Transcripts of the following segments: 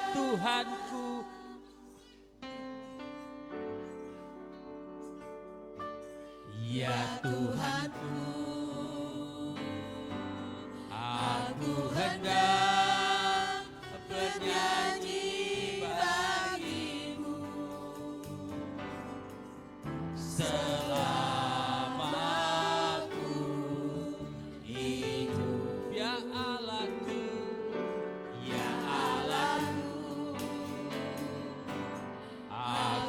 Tuhanku, ya Tuhanku, aku hendak bernyanyi bagimu selama aku hidup, ya Allahku, ya Allahku.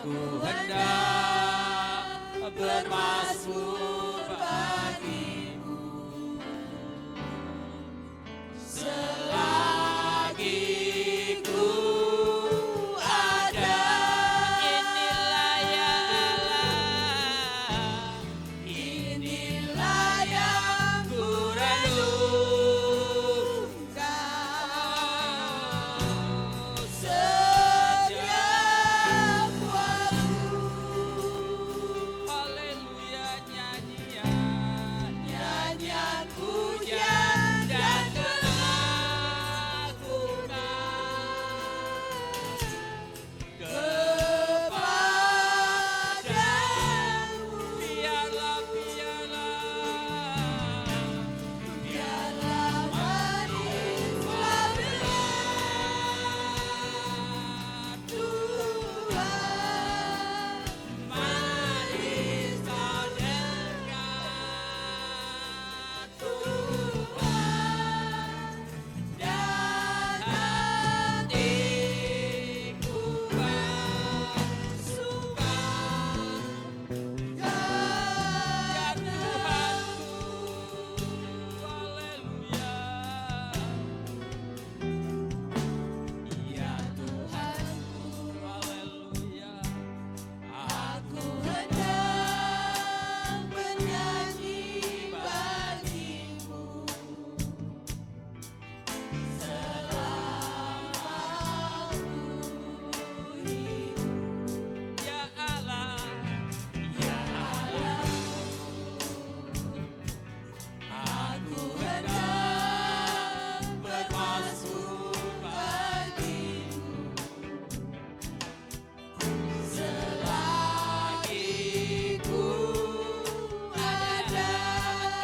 Aku hendak bermazmur bagimu selagi ku ada. Inilah ya Allah, inilah yang ku renungkan setiap waktu. Haleluya, nyanyian pujian dan pengagungan kepadamu. Biarlah manis Tuhan, manis kau dengar Tuhan, dan hatiku bersuka. Ya Tuhanku, haleluya. Ya Tuhanku, haleluya. Aku hendak bernyanyi bagimu selama aku hidup. Ya Allah, ya Allah, aku hendak bermazmur bagimu selagi ku ada.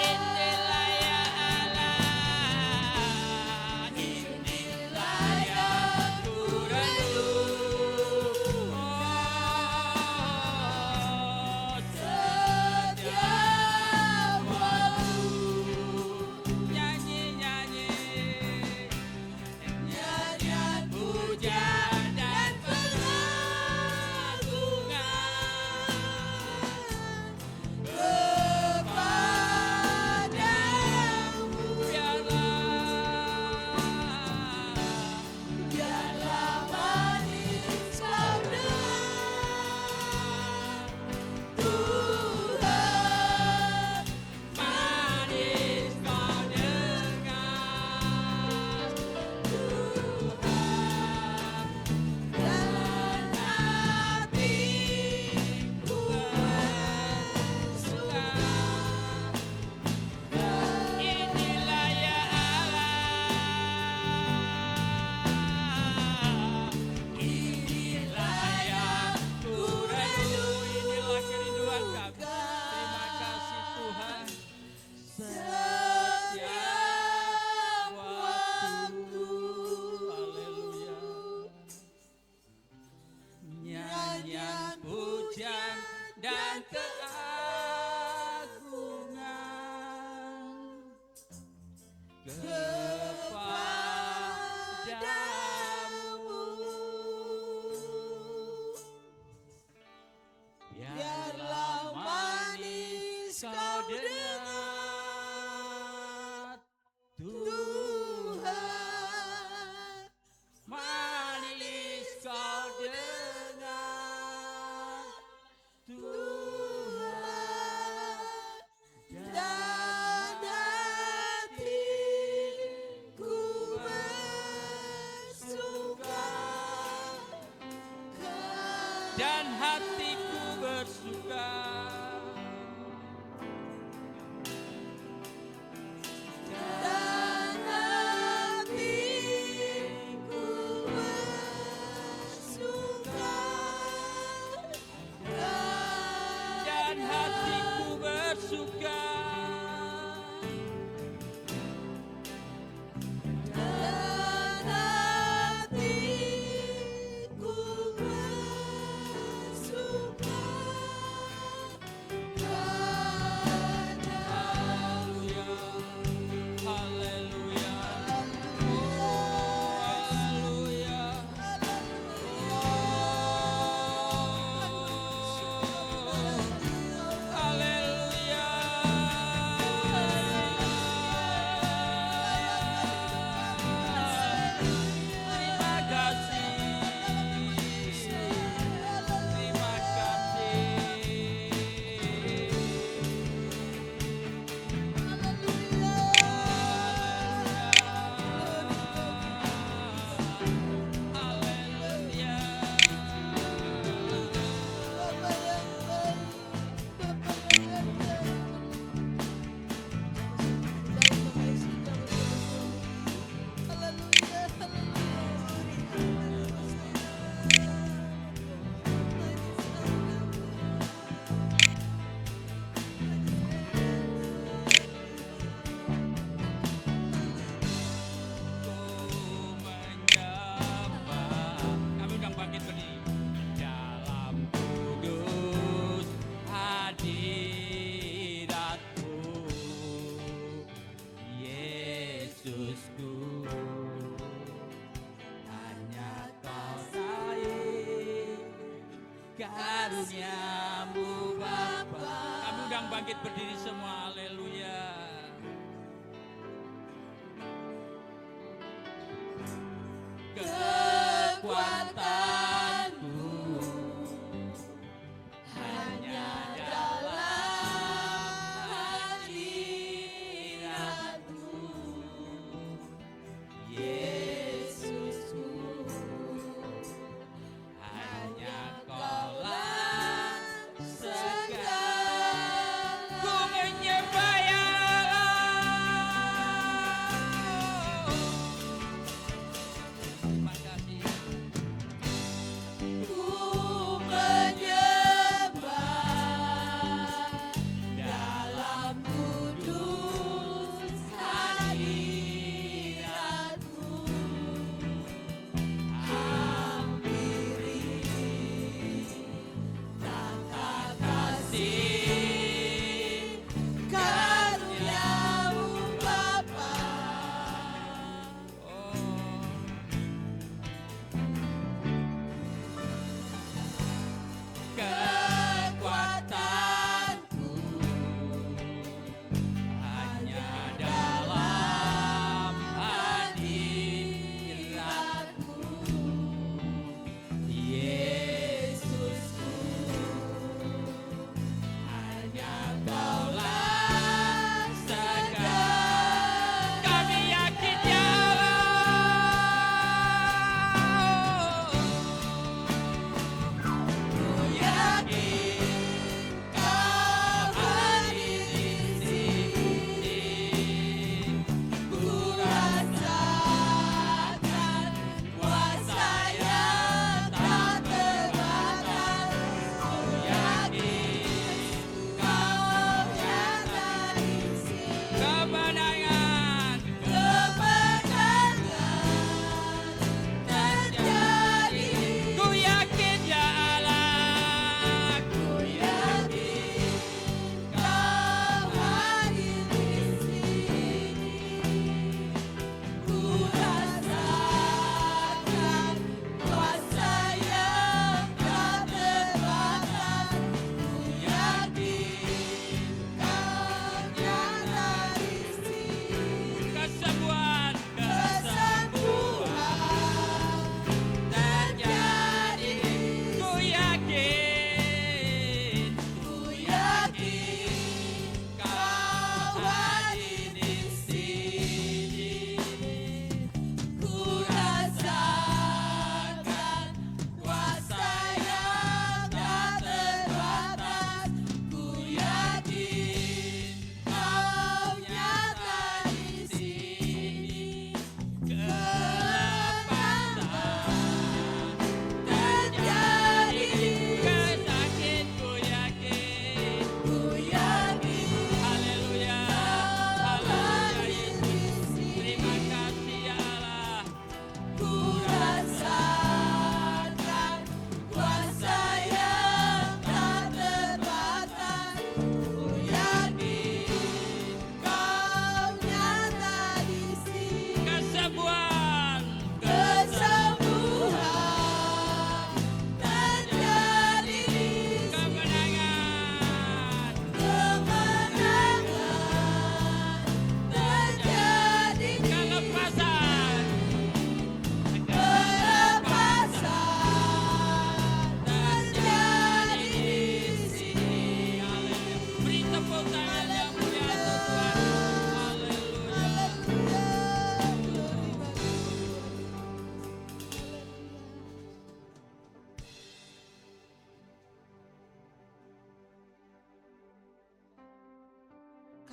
Inilah ya Allah, inilah yang ku renungkan setiap waktu. Nyanyian pujian dan pengagungan kepadamu. Biarlah manis kau dengar Tuhan, manis kau dengar Tuhan, dan hatiku bersuka. Inilah ya Allah, inilah yang ku rindu, inilah kerinduan kami. Terima kasih Tuhan. Setiap waktu, haleluya. Nyanyian pujian dan keagungan kepadamu. Biarlah manis kau dengar Tuhan, manis kau dengar dan hatiku bersuka. Dan hatiku bersuka. Dan hatiku bersuka. Dan hatiku bersuka. Haleluya. Haleluya. Haleluya. Terima kasih. Terima Kami undang bangkit berdiri. Dalam kudus hadiratmu, Yesusku, hanya Kau raih karuniamu Bapa. Kami undang bangkit berdiri semua. Haleluya. Kekuatanku hanya dalam hadiratmu, Yesusku, hanya Kaulah segala. Ku menyembah ya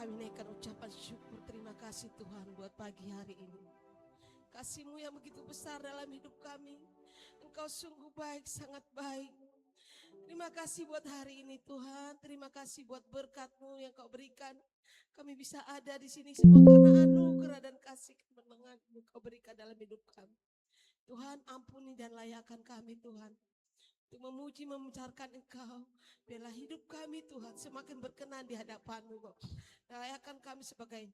Kami naikkan ucapan syukur terima kasih Tuhan buat pagi hari ini. Kasih-Mu yang begitu besar dalam hidup kami. Engkau sungguh baik, sangat baik. Terima kasih buat hari ini Tuhan. Terima kasih buat berkat-Mu yang Kau berikan. Kami bisa ada di sini semua karena anugerah dan kasih kemenangan yang Kau berikan dalam hidup kami. Tuhan, ampuni dan layakkan kami Tuhan. Untuk memuji, memucarkan Engkau. Biarlah hidup kami Tuhan semakin berkenan di hadapan-Mu. Layakkan kami sebagai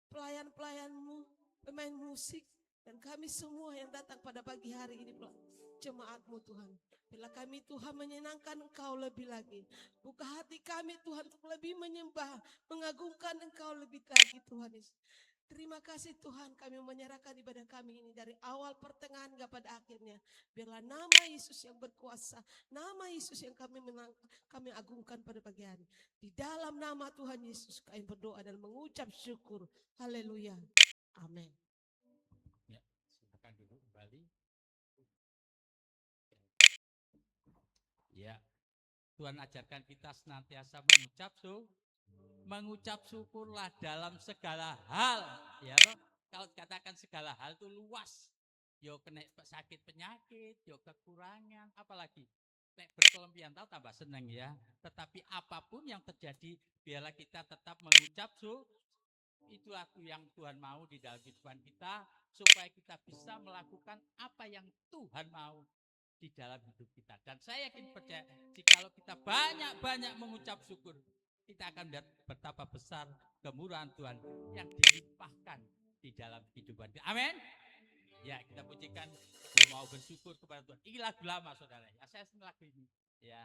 pelayan-pelayan-Mu, pemain musik. Dan kami semua yang datang pada pagi hari ini jemaat-Mu Tuhan. Bila kami Tuhan menyenangkan Engkau lebih lagi. Buka hati kami Tuhan untuk lebih menyembah, mengagungkan Engkau lebih lagi Tuhan Yesus. Terima kasih Tuhan, kami menyerahkan ibadah kami ini dari awal pertengahan hingga pada akhirnya. Biarlah nama Yesus yang berkuasa, nama Yesus yang kami agungkan pada pagi hari. Di dalam nama Tuhan Yesus kami berdoa dan mengucap syukur. Haleluya. Amin. Ya, silakan duduk kembali. Ya, Tuhan ajarkan kita senantiasa mengucap syukurlah dalam segala hal. Ya, toh? Kalau dikatakan segala hal itu luas. Yo kena sakit penyakit, yo kekurangan, apalagi nek berkelempian tahu tambah seneng ya. Tetapi apapun yang terjadi, biarlah kita tetap mengucap syukur. Itulah yang Tuhan mau di dalam kehidupan kita, supaya kita bisa melakukan apa yang Tuhan mau di dalam hidup kita. Dan saya yakin percaya, jikalau kita banyak-banyak mengucap syukur, kita akan lihat betapa besar kemurahan Tuhan yang dilimpahkan di dalam kehidupan kita. Amin. Ya, kita pujikan, mau bersyukur kepada Tuhan. Ini lagu lama saudara. Ya, saya senang lagu ini. Ya.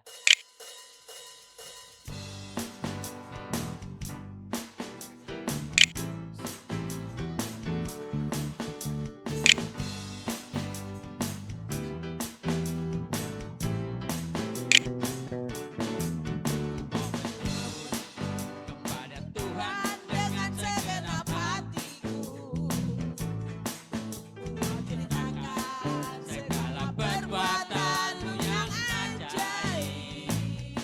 Segala perbuatan-Mu yang ajaib.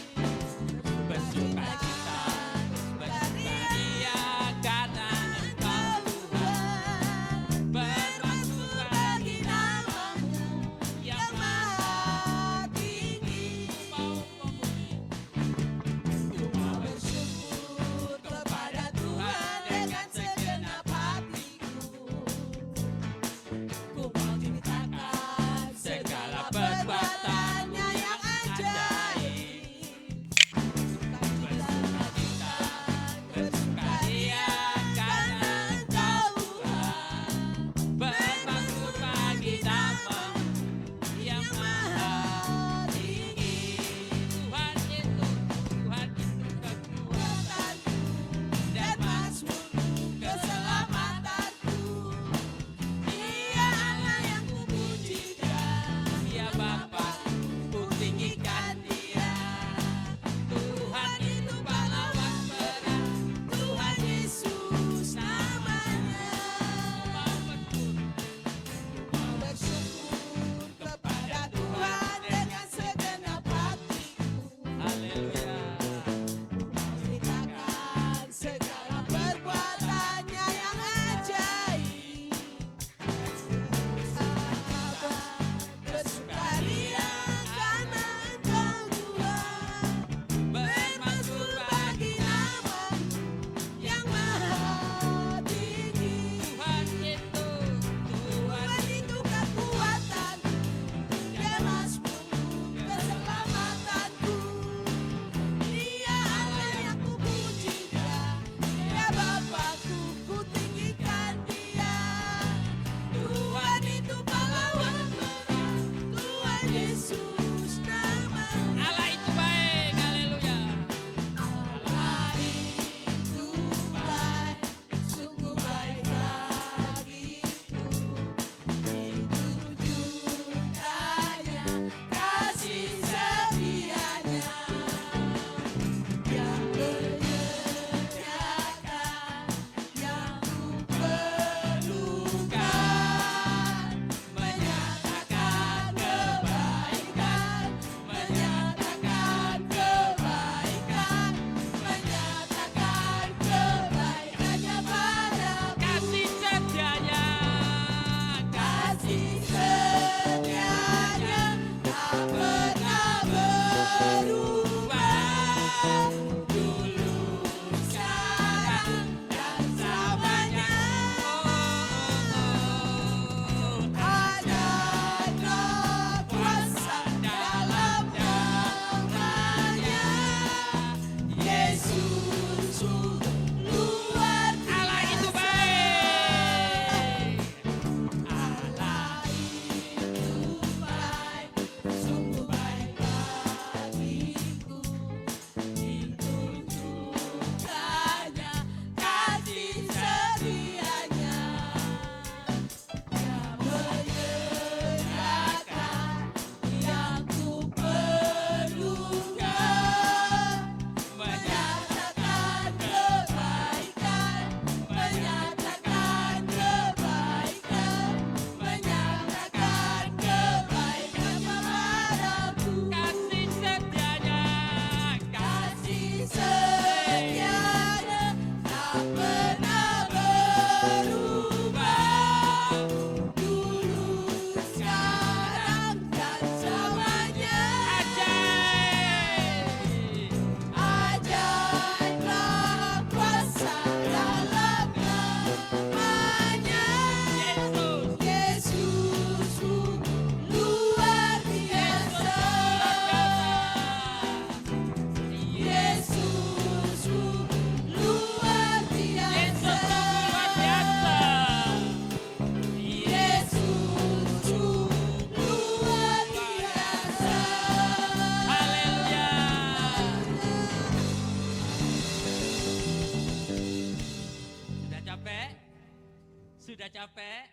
Sudah capek?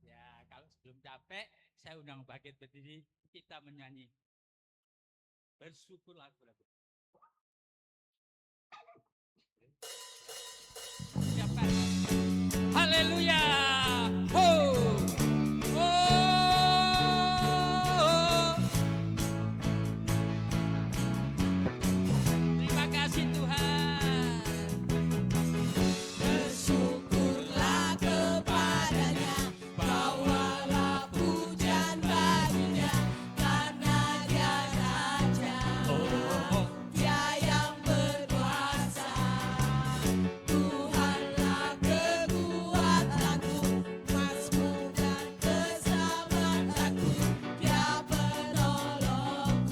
Ya, kalau sebelum capek, saya undang Baget berdiri, kita menyanyi. Bersyukur lagu-lagu. Siapkan. Haleluya. Oh. Oh. Terima kasih Tuhan. Bersyukurlah kepadanya, bawalah pujian baginya, karena Dia Raja, Dia yang berkuasa. Tuhanlah kekuatanku, emasku dan keselamatanku, Dia penolongku,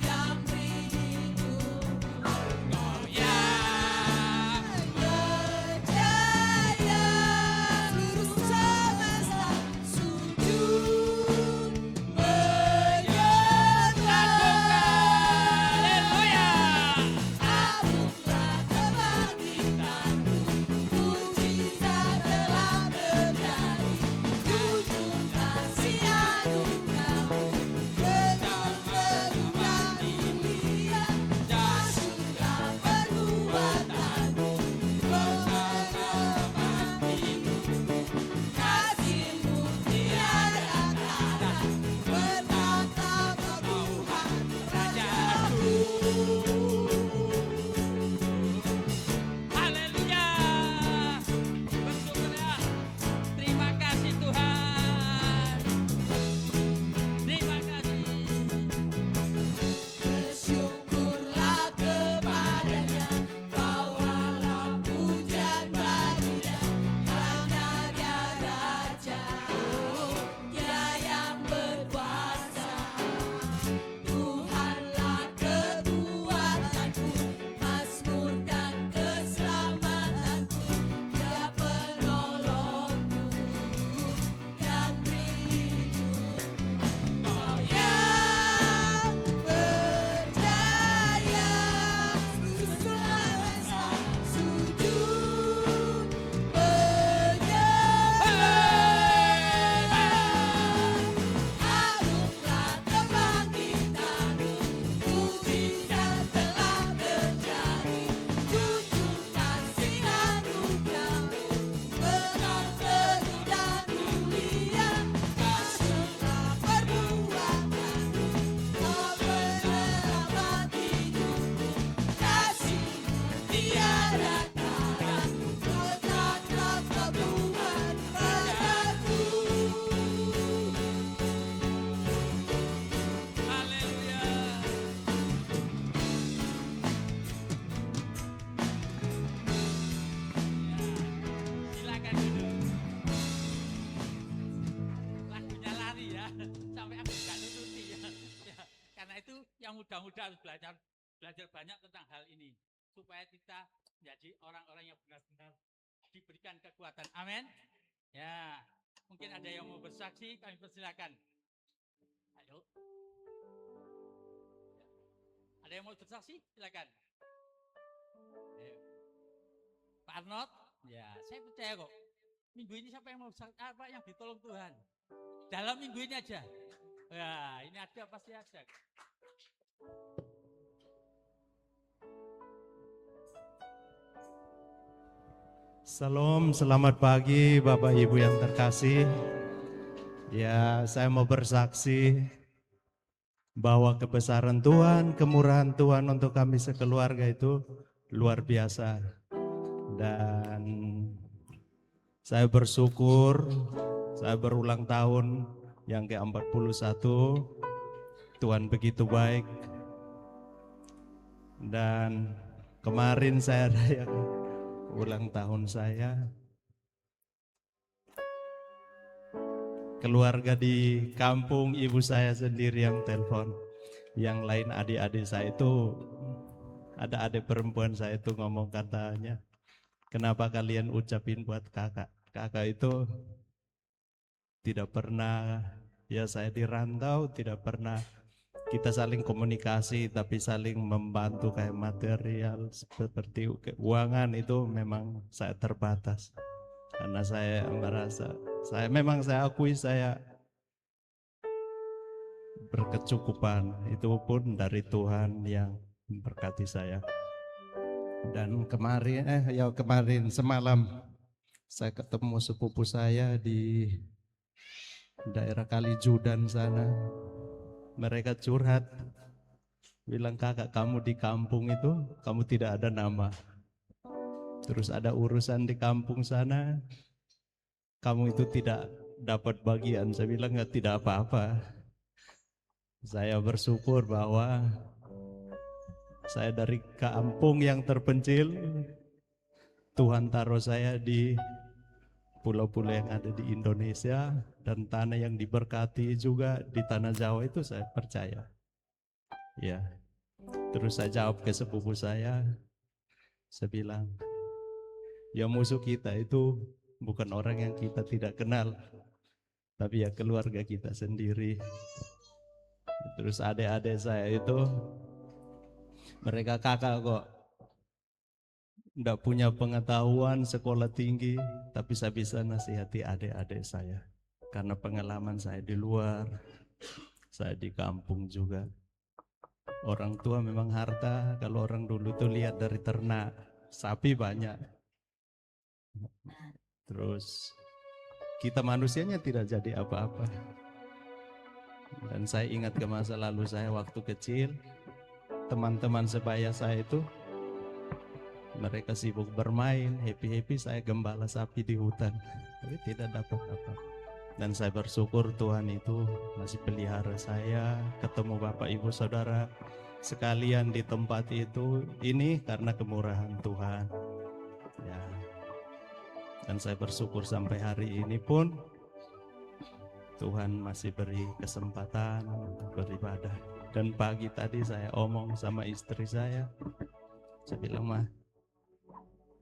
yang beri hidupku. Oh ya. Berjaya seluruh semesta sujud menyembah. Haleluya. Arunglah kebangkitanmu, mujizat telah terjadi. Junjung kasih anugerah-Mu, penuh kegunaan mulia. Dahsyatlah perbuatan-Mu, pengalaman hidupku. Kasih-Mu tiada tara, bertatap Tuhan Rajaku. Haleluya. Bersyukurlah. Terima kasih Tuhan. Terima kasih. Bersyukurlah kepadanya, bawalah pujian baginya, karena Dia Raja, Dia yang berkuasa. Tuhanlah kekuatanku, mazmur dan keselamatanku, Dia penolongku, yang beri hidupku. Kau yang berjaya, seluruh semesta sujud menyembah. Arunglah kebangkitan-Mu, mujizat telah terjadi. Junjung kasih anugerah-Mu, penuh kegunaan mulia. Dahsyatlah perbuatan-Mu, Kau menyelamat hidupku. Kasih-Mu tiada tara, bertatap Tuhan Rajaku. Haleluya. Silakan duduk. Lagunya lari ya, sampai aku nggak nuruti ya. Ya, karena itu yang muda-muda harus belajar banyak tentang hal ini supaya kita menjadi orang-orang yang benar-benar diberikan kekuatan. Amin. Ya, mungkin ada yang mau bersaksi, kami persilakan. Ayo. Ada yang mau bersaksi? Silakan. Ayo. Pak Arnold, ya saya percaya kok. Minggu ini siapa yang mau bersaksi? Apa yang ditolong Tuhan? Dalam minggu ini aja. Ya, ini ada pasti ada. Salam, selamat pagi Bapak Ibu yang terkasih. Ya, saya mau bersaksi bahwa kebesaran Tuhan, kemurahan Tuhan untuk kami sekeluarga itu luar biasa. Dan saya bersyukur, saya berulang tahun yang ke-41, Tuhan begitu baik. Dan kemarin saya rayakan ulang tahun saya. Keluarga di kampung, ibu saya sendiri yang telepon. Yang lain adik-adik saya itu, ada adik perempuan saya itu ngomong katanya, kenapa kalian ucapin buat kakak? Kakak itu tidak pernah, ya saya di rantau, tidak pernah kita saling komunikasi, tapi saling membantu kayak material seperti keuangan itu memang saya terbatas. Karena saya merasa, saya akui saya berkecukupan, itu pun dari Tuhan yang memberkati saya. Dan kemarin semalam saya ketemu sepupu saya di daerah Kalijudan sana. Mereka curhat, bilang, kakak kamu di kampung itu kamu tidak ada nama. Terus ada urusan di kampung sana, kamu itu tidak dapat bagian. Saya bilang, nggak, tidak apa-apa. Saya bersyukur bahwa saya dari kampung yang terpencil, Tuhan taruh saya di pulau-pulau yang ada di Indonesia, dan tanah yang diberkati juga di tanah Jawa itu saya percaya. Ya. Terus saya jawab ke sepupu saya bilang, ya musuh kita itu bukan orang yang kita tidak kenal, tapi ya keluarga kita sendiri. Terus adik-adik saya itu, mereka kakak kok, enggak punya pengetahuan sekolah tinggi, tapi saya bisa nasihati adik-adik saya. Karena pengalaman saya di luar, saya di kampung juga. Orang tua memang harta, kalau orang dulu tuh lihat dari ternak, sapi banyak. Terus kita manusianya tidak jadi apa-apa. Dan saya ingat ke masa lalu saya waktu kecil, teman-teman sebaya saya itu, mereka sibuk bermain, happy-happy, saya gembala sapi di hutan, tapi tidak dapat apa. Dan saya bersyukur Tuhan itu masih pelihara saya, ketemu Bapak Ibu Saudara sekalian di tempat itu, ini karena kemurahan Tuhan. Ya. Dan saya bersyukur sampai hari ini pun Tuhan masih beri kesempatan untuk beribadah. Dan pagi tadi saya omong sama istri saya bilang, mah,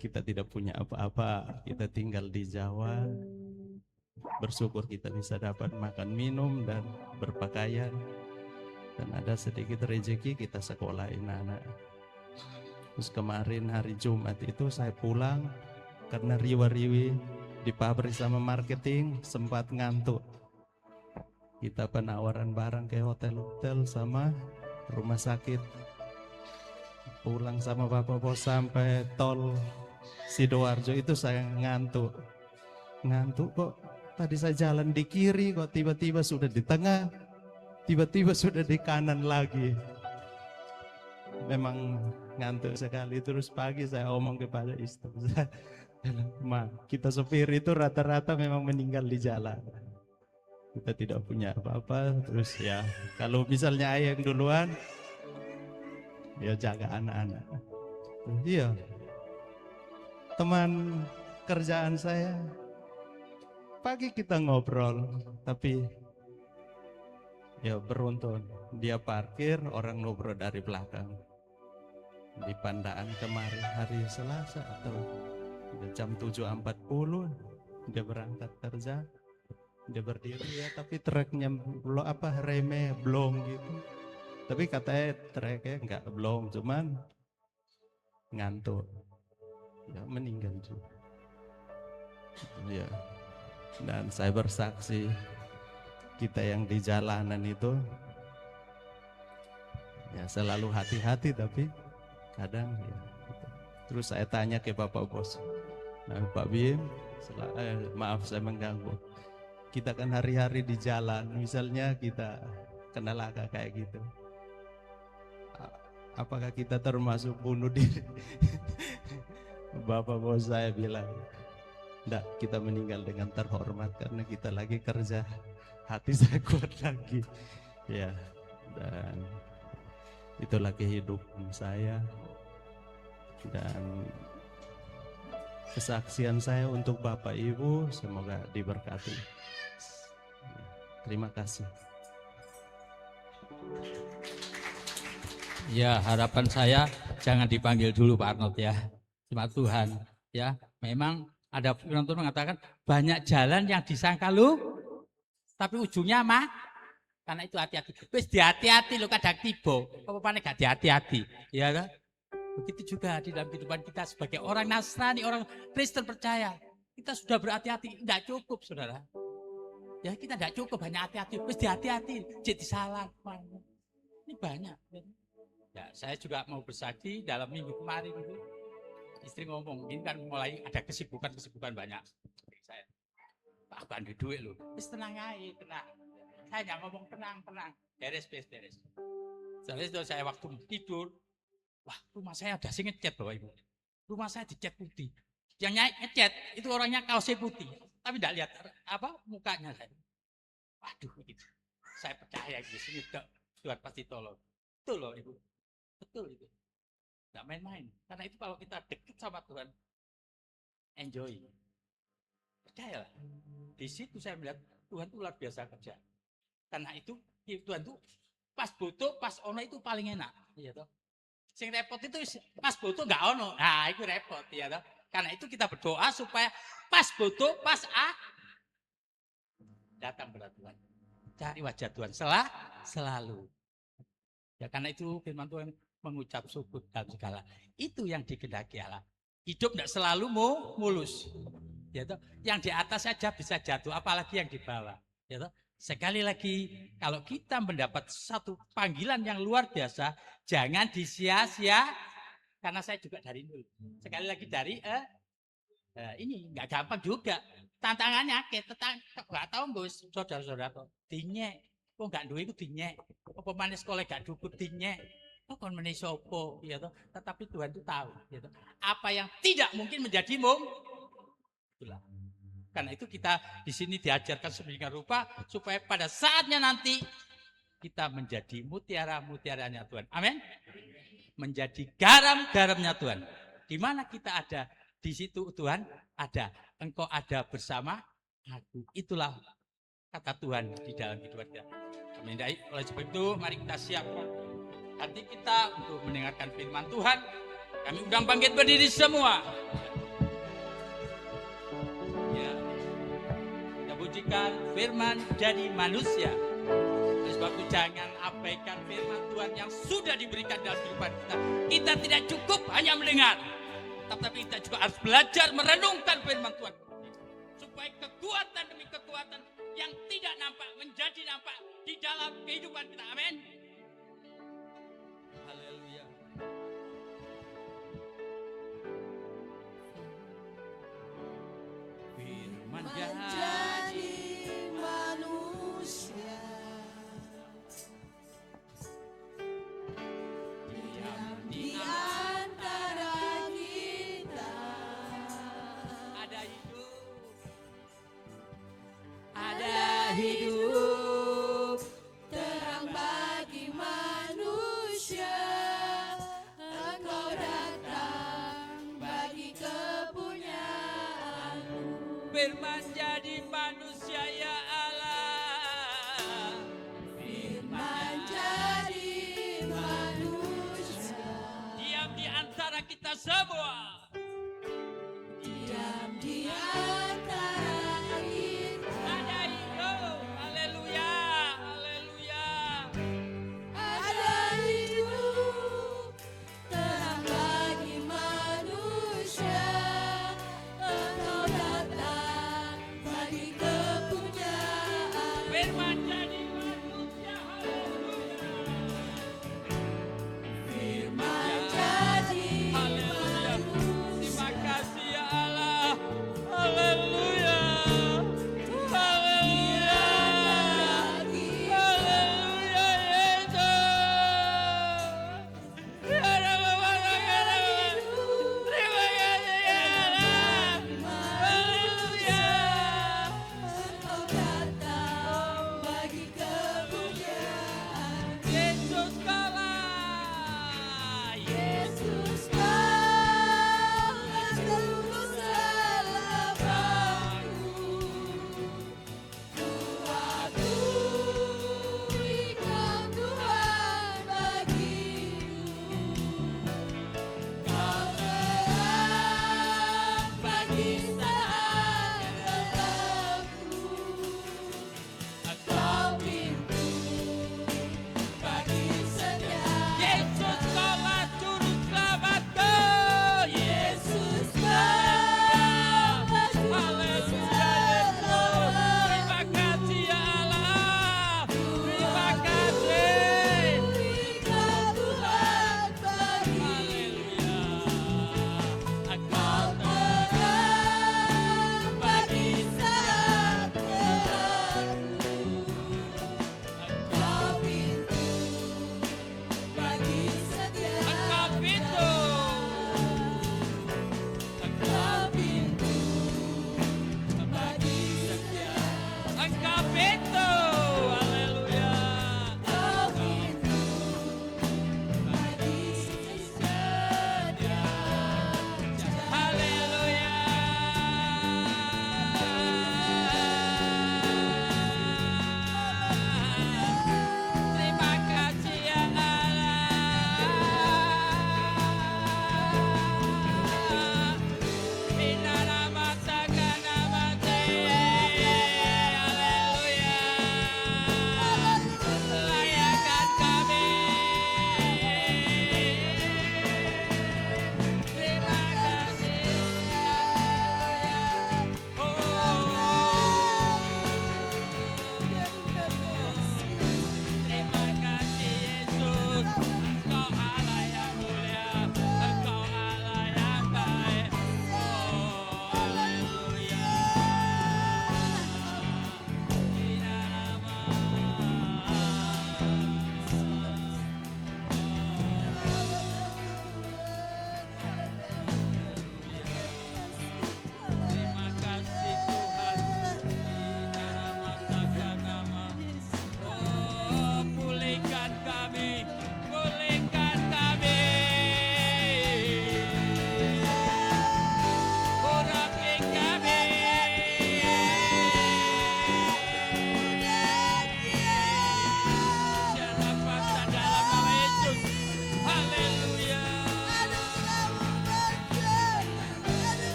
kita tidak punya apa-apa, kita tinggal di Jawa, bersyukur kita bisa dapat makan minum dan berpakaian, dan ada sedikit rezeki kita sekolahin anak. Terus kemarin hari Jumat itu saya pulang karena riwa-riwi di pabrik sama marketing, sempat ngantuk. Kita penawaran barang ke hotel-hotel sama rumah sakit. Pulang sama bapak bos sampai tol Sidoarjo itu saya ngantuk. Ngantuk kok, tadi saya jalan di kiri kok tiba-tiba sudah di tengah, tiba-tiba sudah di kanan lagi. Memang ngantuk sekali. Terus pagi saya omong kepada istri saya, Ma, kita sopir itu rata-rata memang meninggal di jalan. Kita tidak punya apa-apa. Terus ya, kalau misalnya ayah yang duluan, ya jaga anak-anak. Iya, teman kerjaan saya, pagi kita ngobrol, tapi ya beruntun, dia parkir, orang ngobrol dari belakang. Di Pandaan kemarin hari Selasa atau jam 7.40 dia berangkat kerja, dia berdiri ya, tapi truknya belum remnya belum gitu. Tapi katanya truknya enggak belum, cuman ngantuk, ya meninggal juga. Ya. Dan saya bersaksi, kita yang di jalanan itu ya selalu hati-hati, tapi kadang ya gitu. Terus saya tanya ke Bapak Bos, nah Pak Bim, maaf saya mengganggu, kita kan hari-hari di jalan, misalnya kita kena laka kayak gitu, apakah kita termasuk bunuh diri? Bapak Bos saya bilang, enggak, kita meninggal dengan terhormat karena kita lagi kerja. Hati saya kuat lagi. Ya, dan itulah kehidupan saya dan kesaksian saya untuk Bapak Ibu, semoga diberkati. Terima kasih. Ya, harapan saya jangan dipanggil dulu Pak Arnold ya. Cuma Tuhan ya. Memang ada firman Tuhan mengatakan banyak jalan yang disangka lu, tapi ujungnya mah. Karena itu hati-hati. Wis hati-hati lo kadang tiba. Apa-apane gak hati-hati. Ya kan? Begitu juga di dalam kehidupan kita sebagai orang Nasrani, orang Kristen percaya. Kita sudah berhati-hati, tidak cukup saudara. Ya kita tidak cukup hanya hati-hati, mesti hati-hati, jadi salah. Ini banyak. Ya saya juga mau bersaksi dalam minggu kemarin itu, istri ngomong, ini kan mulai ada kesibukan banyak. Saya, Pak bantu duit loh, tenang aja, tenang. Saya hanya ngomong tenang, beres. Soalnya itu saya waktu tidur, wah rumah saya ada sih ngecat Bapak Ibu. Rumah saya dicat putih. Yang ngecat itu orangnya kaosnya putih, tapi tidak lihat apa mukanya saya. Waduh gitu. Saya percaya di sini Tuhan pasti tolong. Betul loh Ibu. Betul itu. Tidak main-main. Karena itu kalau kita dekat sama Tuhan, enjoy. Percayalah. Di situ saya melihat Tuhan itu luar biasa kerja. Karena itu Tuhan itu pas butuh, pas ono itu paling enak. Iya toh. Sing repot itu pas butuh nggak ono. Nah itu repot ya toh. Karena itu kita berdoa supaya pas butuh, pas datang kepada Tuhan. Cari wajah Tuhan selalu. Ya karena itu firman Tuhan mengucap syukur dalam segala. Itu yang dikehendaki Allah. Hidup tidak selalu mulus. Ya toh. Yang di atas saja bisa jatuh, apalagi yang di bawah. Ya toh. Sekali lagi, kalau kita mendapat satu panggilan yang luar biasa, jangan disia-sia. Karena saya juga dari nol. Sekali lagi dari ini nggak gampang juga. Tantangannya nggak tahu bos, saudara-saudara dinyek. Kok nggak duwe itu dinyek. Apa manis sekolah nggak dukut dinyek. Oh kon menis sopo, ya toh. Tetapi Tuhan itu tahu, ya toh. Apa yang tidak mungkin menjadi itulah. Karena itu kita di sini diajarkan sedemikian rupa supaya pada saatnya nanti kita menjadi mutiara-mutiaranya Tuhan. Amin. Menjadi garam-garamnya Tuhan. Di mana kita ada, di situ Tuhan ada. Engkau ada bersama aku. Itulah kata Tuhan di dalam kehidupan kita. Amin. Oleh sebab itu, mari kita siapkan hati kita untuk mendengarkan firman Tuhan. Kami undang bangkit berdiri semua. Ya. Kita pujikan firman jadi manusia. Oleh sebab itu jangan abaikan firman Tuhan yang sudah diberikan dalam kehidupan kita. Kita tidak cukup hanya mendengar, tetapi kita juga harus belajar merenungkan firman Tuhan. Supaya kekuatan demi kekuatan yang tidak nampak menjadi nampak di dalam kehidupan kita. Amin. Haleluya. Firman Menjadi manusia. Di antara kita ada hidup terang bagi manusia. Engkau datang bagi kepunyaanmu. Firman jadi manusia ya Allah. Firman jadi manusia. Diam di antara kita semua. Diam di antara kita. Ada hidup. Haleluya. Haleluya. Ada hidup terang bagi manusia. Engkau datang bagi kepunyaan. Firman jadi manusia. Haleluya. Firman jadi Haleluya. manusia.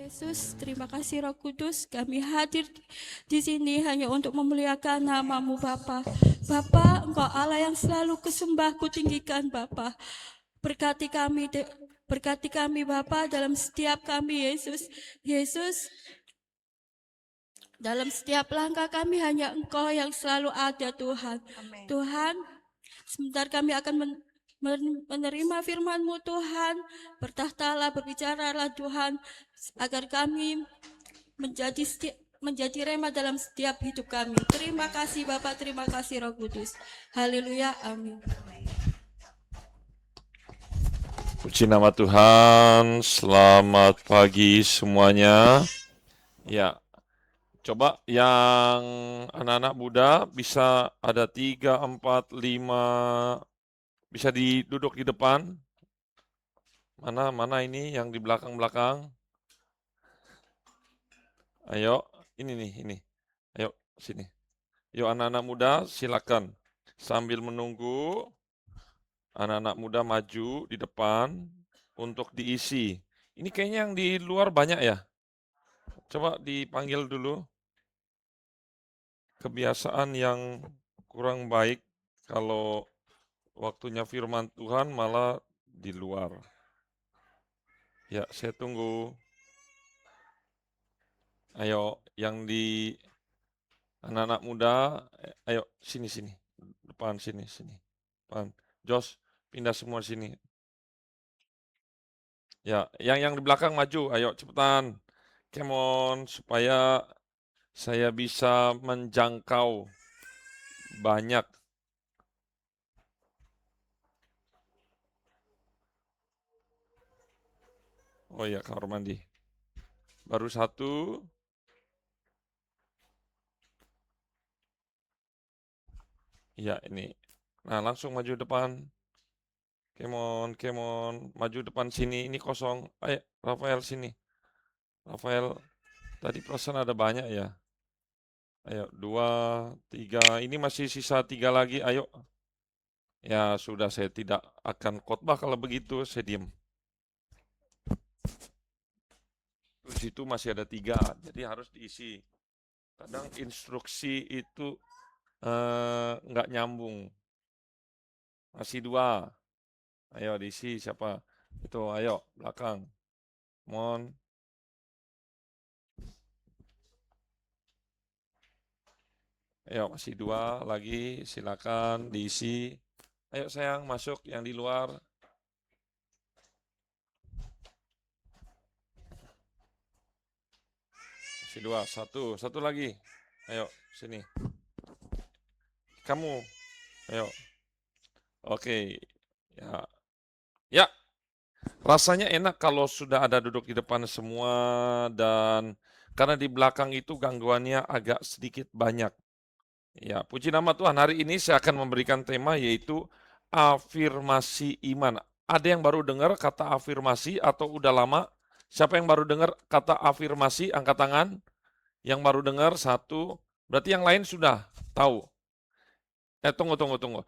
Yesus, terima kasih Roh Kudus, kami hadir di sini hanya untuk memuliakan nama-Mu Bapa. Bapa, Engkau Allah yang selalu kusembah, kutinggikan Bapa. Berkati kami Bapa dalam setiap kami Yesus. Yesus, dalam setiap langkah kami hanya Engkau yang selalu ada Tuhan. Tuhan, sebentar kami akan menerima firman-Mu Tuhan. Bertahtalah, berbicaralah Tuhan, agar kami menjadi rema dalam setiap hidup kami. Terima kasih Bapak, terima kasih Roh Kudus. Haleluya, amin. Puji nama Tuhan, selamat pagi semuanya. Ya, coba yang anak-anak muda bisa ada 3, 4, 5, bisa duduk di depan. Mana ini yang di belakang-belakang? Ayo, ini. Ayo, sini. Yuk anak-anak muda, silakan. Sambil menunggu, anak-anak muda maju di depan untuk diisi. Ini kayaknya yang di luar banyak ya? Coba dipanggil dulu. Kebiasaan yang kurang baik kalau waktunya firman Tuhan malah di luar. Ya, saya tunggu. Ayo, yang di anak-anak muda, ayo sini. Depan sini. Depan. Jos, pindah semua sini. Ya, yang di belakang maju, ayo cepetan. Come on, supaya saya bisa menjangkau banyak. Oh iya, kamar mandi. Baru satu. Ya, ini. Nah, langsung maju depan. Come on. Maju depan sini, ini kosong. Ayo, Rafael sini. Rafael, tadi perasaan ada banyak ya. Ayo, 2, 3. Ini masih sisa 3 lagi, ayo. Ya, sudah, saya tidak akan khotbah kalau begitu, saya diam. Di situ masih ada 3, jadi harus diisi. Kadang instruksi itu nggak nyambung. Masih 2. Ayo diisi siapa? Itu, ayo, belakang. Mon. Ayo, masih 2 lagi, silakan diisi. Ayo sayang, masuk yang di luar. Masih 2, satu lagi. Ayo, sini. Kamu, ayo. Oke, ya. Rasanya enak kalau sudah ada duduk di depan semua dan karena di belakang itu gangguannya agak sedikit banyak. Ya, puji nama Tuhan. Hari ini saya akan memberikan tema yaitu afirmasi iman. Ada yang baru dengar kata afirmasi atau udah lama? Siapa yang baru dengar kata afirmasi? Angkat tangan. Yang baru dengar 1. Berarti yang lain sudah tahu. Tunggu.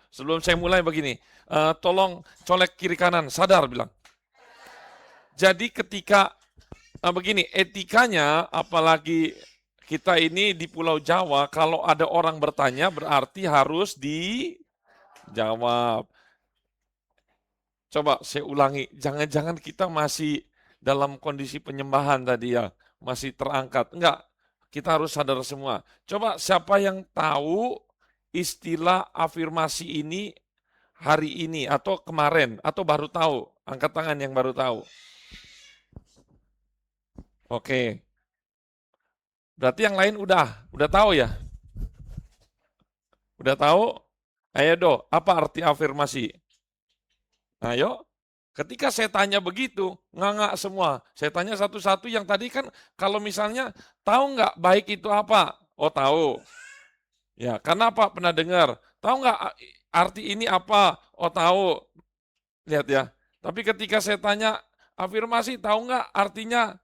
Sebelum saya mulai begini, tolong colek kiri kanan, sadar bilang. Jadi ketika begini, etikanya apalagi kita ini di Pulau Jawa, kalau ada orang bertanya berarti harus dijawab. Coba saya ulangi, jangan-jangan kita masih dalam kondisi penyembahan tadi ya, masih terangkat. Enggak, kita harus sadar semua. Coba siapa yang tahu istilah afirmasi ini hari ini atau kemarin atau baru tahu? Angkat tangan yang baru tahu. Oke. Berarti yang lain udah tahu ya? Udah tahu? Ayo do, apa arti afirmasi? Ayo. Ketika saya tanya begitu, nganga semua. Saya tanya satu-satu yang tadi kan kalau misalnya tahu nggak baik itu apa? Oh tahu. Ya, karena apa? Pernah dengar. Tahu nggak arti ini apa? Oh tahu. Lihat ya. Tapi ketika saya tanya afirmasi, tahu nggak artinya?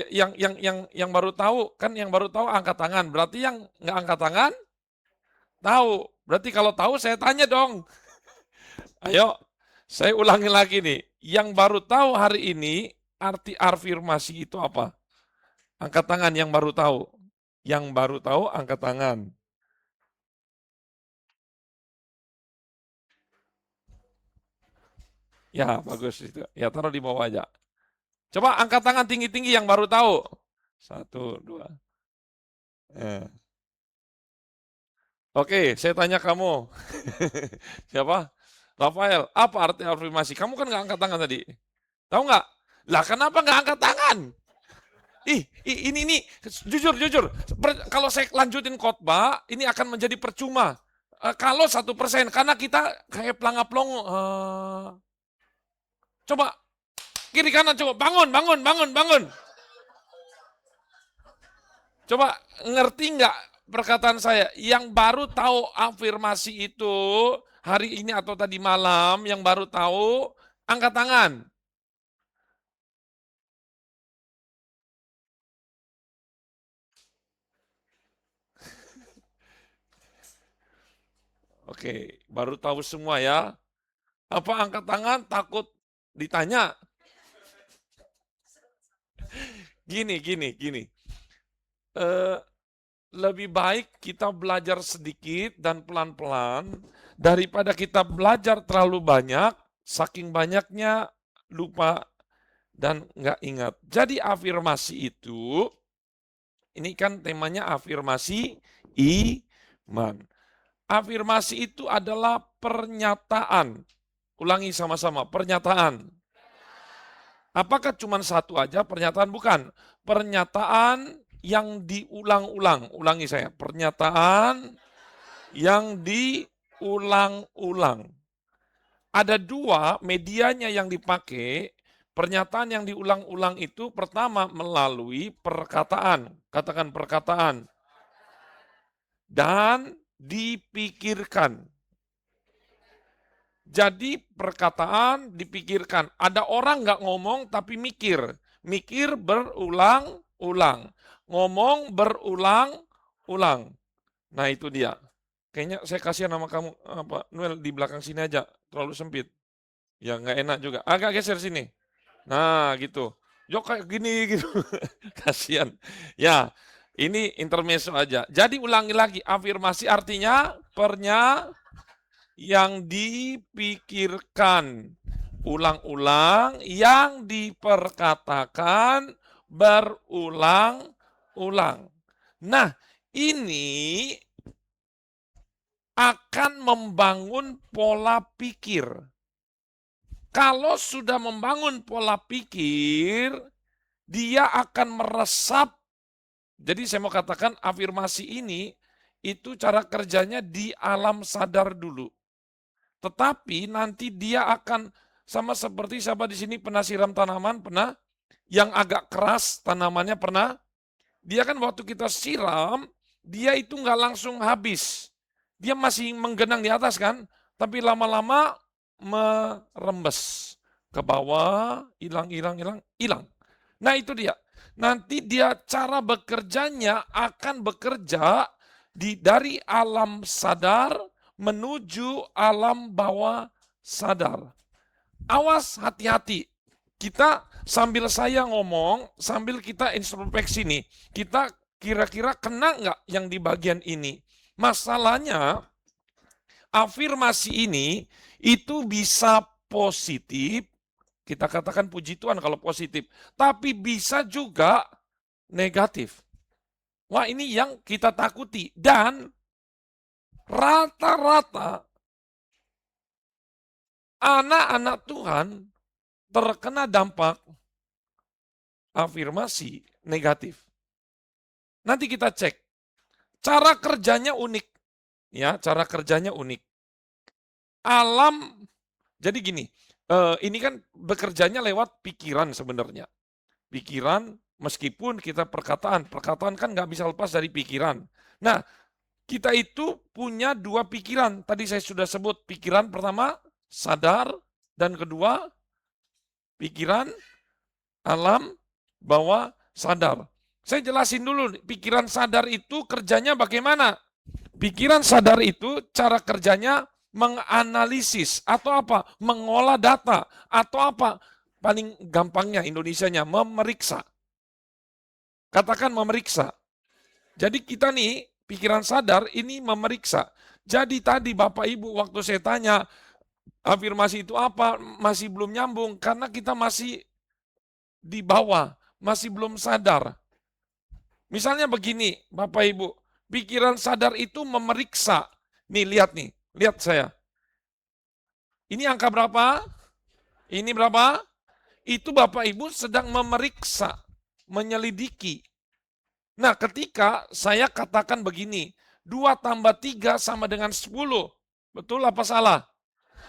Yang baru tahu kan yang baru tahu angkat tangan. Berarti yang nggak angkat tangan tahu. Berarti kalau tahu saya tanya dong. Ayo, saya ulangi lagi nih. Yang baru tahu hari ini arti afirmasi itu apa? Angkat tangan yang baru tahu. Yang baru tahu angkat tangan. Ya, bagus itu. Ya, taruh di bawah aja. Coba angkat tangan tinggi-tinggi yang baru tahu. 1, 2. Oke, saya tanya kamu. Siapa? Rafael, apa arti afirmasi? Kamu kan nggak angkat tangan tadi. Tahu nggak? Lah kenapa nggak angkat tangan? Ini jujur. Kalau saya lanjutin khotbah, ini akan menjadi percuma. Kalau 1%, karena kita kayak pelangap-pelong. Coba kiri kanan, coba bangun. Coba ngerti nggak perkataan saya? Yang baru tahu afirmasi itu hari ini atau tadi malam, yang baru tahu, angkat tangan. Oke, baru tahu semua ya. Apa angkat tangan takut ditanya? Gini. Lebih baik kita belajar sedikit dan pelan-pelan daripada kita belajar terlalu banyak, saking banyaknya lupa dan nggak ingat. Jadi afirmasi itu, ini kan temanya afirmasi iman. Afirmasi itu adalah pernyataan. Ulangi sama-sama, pernyataan. Apakah cuma satu aja pernyataan? Bukan. Pernyataan yang diulang-ulang. Ulangi saya, pernyataan yang diulang-ulang. Ada dua medianya yang dipakai. Pernyataan yang diulang-ulang itu pertama melalui perkataan. Katakan perkataan. Dan dipikirkan. Jadi perkataan dipikirkan. Ada orang nggak ngomong tapi mikir. Mikir berulang-ulang. Ngomong berulang-ulang. Nah itu dia. Kayaknya saya kasihan sama kamu, Noel, di belakang sini aja. Terlalu sempit. Ya nggak enak juga. Agak geser sini. Nah gitu. Yo kayak gini gitu. Kasihan. Ya, ini intermezzo aja. Jadi ulangi lagi. Afirmasi artinya yang dipikirkan ulang-ulang, yang diperkatakan berulang-ulang. Nah, ini akan membangun pola pikir. Kalau sudah membangun pola pikir, dia akan meresap. Jadi saya mau katakan afirmasi ini, itu cara kerjanya di alam sadar dulu. Tetapi nanti dia akan sama seperti siapa di sini pernah siram tanaman, pernah? Yang agak keras tanamannya pernah? Dia kan waktu kita siram, dia itu nggak langsung habis. Dia masih menggenang di atas kan, tapi lama-lama merembes ke bawah, hilang. Nah itu dia. Nanti dia cara bekerjanya akan bekerja dari alam sadar menuju alam bawah sadar. Awas, hati-hati. Kita sambil saya ngomong, sambil kita introspeksi nih, kita kira-kira kena nggak yang di bagian ini? Masalahnya, afirmasi ini itu bisa positif, kita katakan puji Tuhan kalau positif, tapi bisa juga negatif. Wah, ini yang kita takuti. Dan rata-rata anak-anak Tuhan terkena dampak afirmasi negatif. Nanti kita cek. Cara kerjanya unik. Ya, cara kerjanya unik. Alam, jadi gini, ini kan bekerjanya lewat pikiran sebenarnya. Pikiran, meskipun kita perkataan kan nggak bisa lepas dari pikiran. Nah, kita itu punya dua pikiran. Tadi saya sudah sebut pikiran pertama, sadar, dan kedua, pikiran alam bawah sadar. Saya jelasin dulu, pikiran sadar itu kerjanya bagaimana? Pikiran sadar itu cara kerjanya menganalisis atau apa? Mengolah data atau apa? paling gampangnya Indonesianya, memeriksa. Katakan memeriksa. Jadi kita nih, pikiran sadar ini memeriksa. Jadi tadi Bapak Ibu waktu saya tanya, afirmasi itu apa, masih belum nyambung, karena kita masih di bawah, masih belum sadar. Misalnya begini, Bapak Ibu, pikiran sadar itu memeriksa. Nih, lihat saya. Ini angka berapa? Ini berapa? Itu Bapak Ibu sedang memeriksa, menyelidiki. Nah, ketika saya katakan begini, 2 tambah 3 sama dengan 10. Betul apa salah?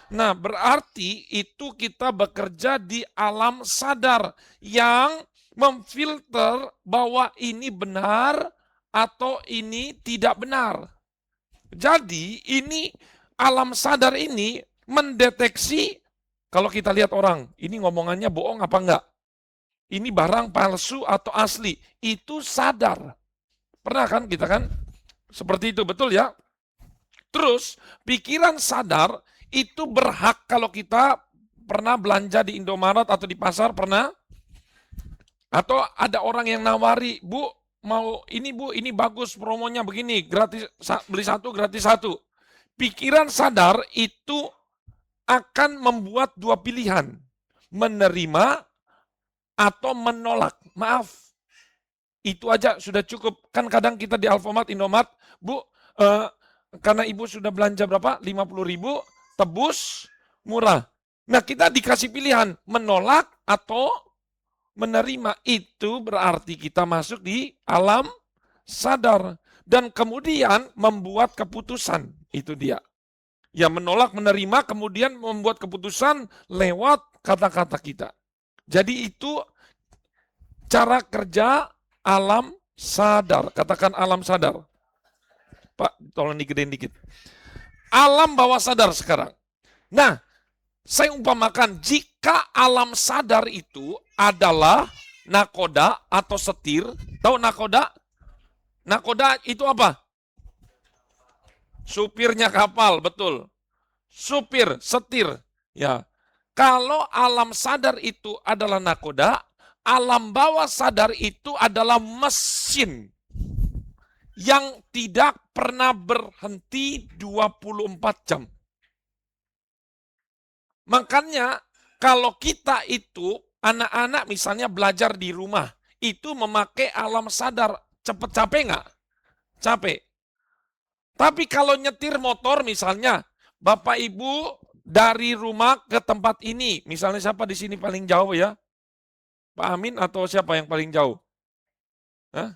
Nah, berarti itu kita bekerja di alam sadar yang memfilter bahwa ini benar atau ini tidak benar. Jadi, ini alam sadar ini mendeteksi kalau kita lihat orang, ini ngomongannya bohong apa enggak? Ini barang palsu atau asli, itu sadar. Pernah kan kita kan? Seperti itu, betul ya? Terus, pikiran sadar itu berhak kalau kita pernah belanja di Indomaret atau di pasar, pernah? Atau ada orang yang nawari, Bu, mau ini Bu, ini bagus promonya begini, gratis beli 1 gratis 1. Pikiran sadar itu akan membuat 2 pilihan, menerima atau menolak. Maaf, itu aja sudah cukup. Kan kadang kita di Alfamart, Indomaret, Bu, karena Ibu sudah belanja berapa? 50.000, tebus, murah. Nah, kita dikasih pilihan, menolak atau menerima. Itu berarti kita masuk di alam sadar. Dan kemudian membuat keputusan. Itu dia. Ya, menolak, menerima, kemudian membuat keputusan lewat kata-kata kita. Jadi itu cara kerja alam sadar. Katakan alam sadar. Pak, tolong digedein dikit. Alam bawah sadar sekarang. Nah, saya umpamakan jika alam sadar itu adalah nakoda atau setir. Tahu nakoda? Nakoda itu apa? Supirnya kapal, betul. Supir, setir. Ya. Kalau alam sadar itu adalah nakoda, alam bawah sadar itu adalah mesin yang tidak pernah berhenti 24 jam. Makanya kalau kita itu, anak-anak misalnya belajar di rumah, itu memakai alam sadar, cepet capek nggak? Capek. Tapi kalau nyetir motor misalnya, Bapak Ibu dari rumah ke tempat ini, misalnya siapa di sini paling jauh ya? Pak Amin atau siapa yang paling jauh? Hah?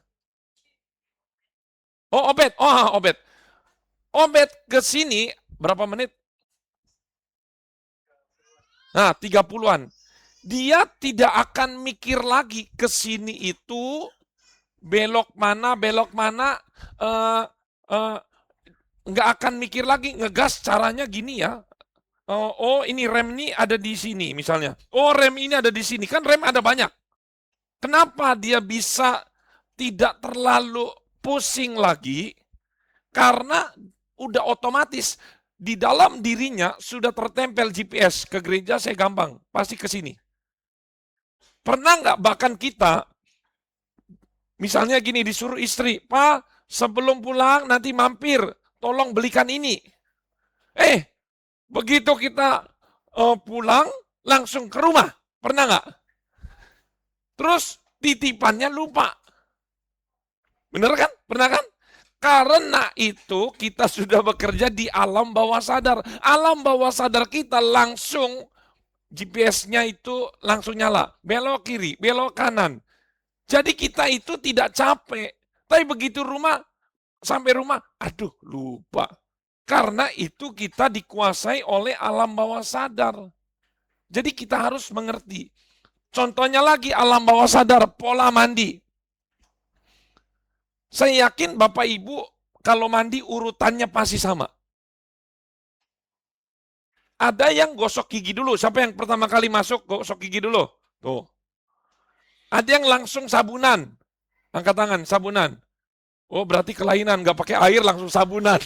Oh, Obed. Oh, Obed. Obed ke sini berapa menit? Nah, 30-an. Dia tidak akan mikir lagi ke sini itu belok mana, nggak akan mikir lagi ngegas caranya gini ya. Oh, ini rem ini ada di sini misalnya. Oh, rem ini ada di sini. Kan rem ada banyak. Kenapa dia bisa tidak terlalu pusing lagi? Karena udah otomatis di dalam dirinya sudah tertempel GPS. Ke gereja saya gampang, pasti ke sini. Pernah nggak bahkan kita, misalnya gini disuruh istri, Pak sebelum pulang nanti mampir, tolong belikan ini. Begitu kita pulang, langsung ke rumah. Pernah nggak? Terus titipannya lupa. Bener kan? Pernah kan? Karena itu kita sudah bekerja di alam bawah sadar. Alam bawah sadar kita langsung, GPS-nya itu langsung nyala. Belok kiri, belok kanan. Jadi kita itu tidak capek. Tapi begitu sampai rumah, aduh lupa. Karena itu kita dikuasai oleh alam bawah sadar. Jadi kita harus mengerti. Contohnya lagi alam bawah sadar, pola mandi. Saya yakin Bapak Ibu kalau mandi urutannya pasti sama. Ada yang gosok gigi dulu. Siapa yang pertama kali masuk gosok gigi dulu? Tuh. Ada yang langsung sabunan. Angkat tangan, sabunan. Oh berarti kelainan, nggak pakai air langsung sabunan.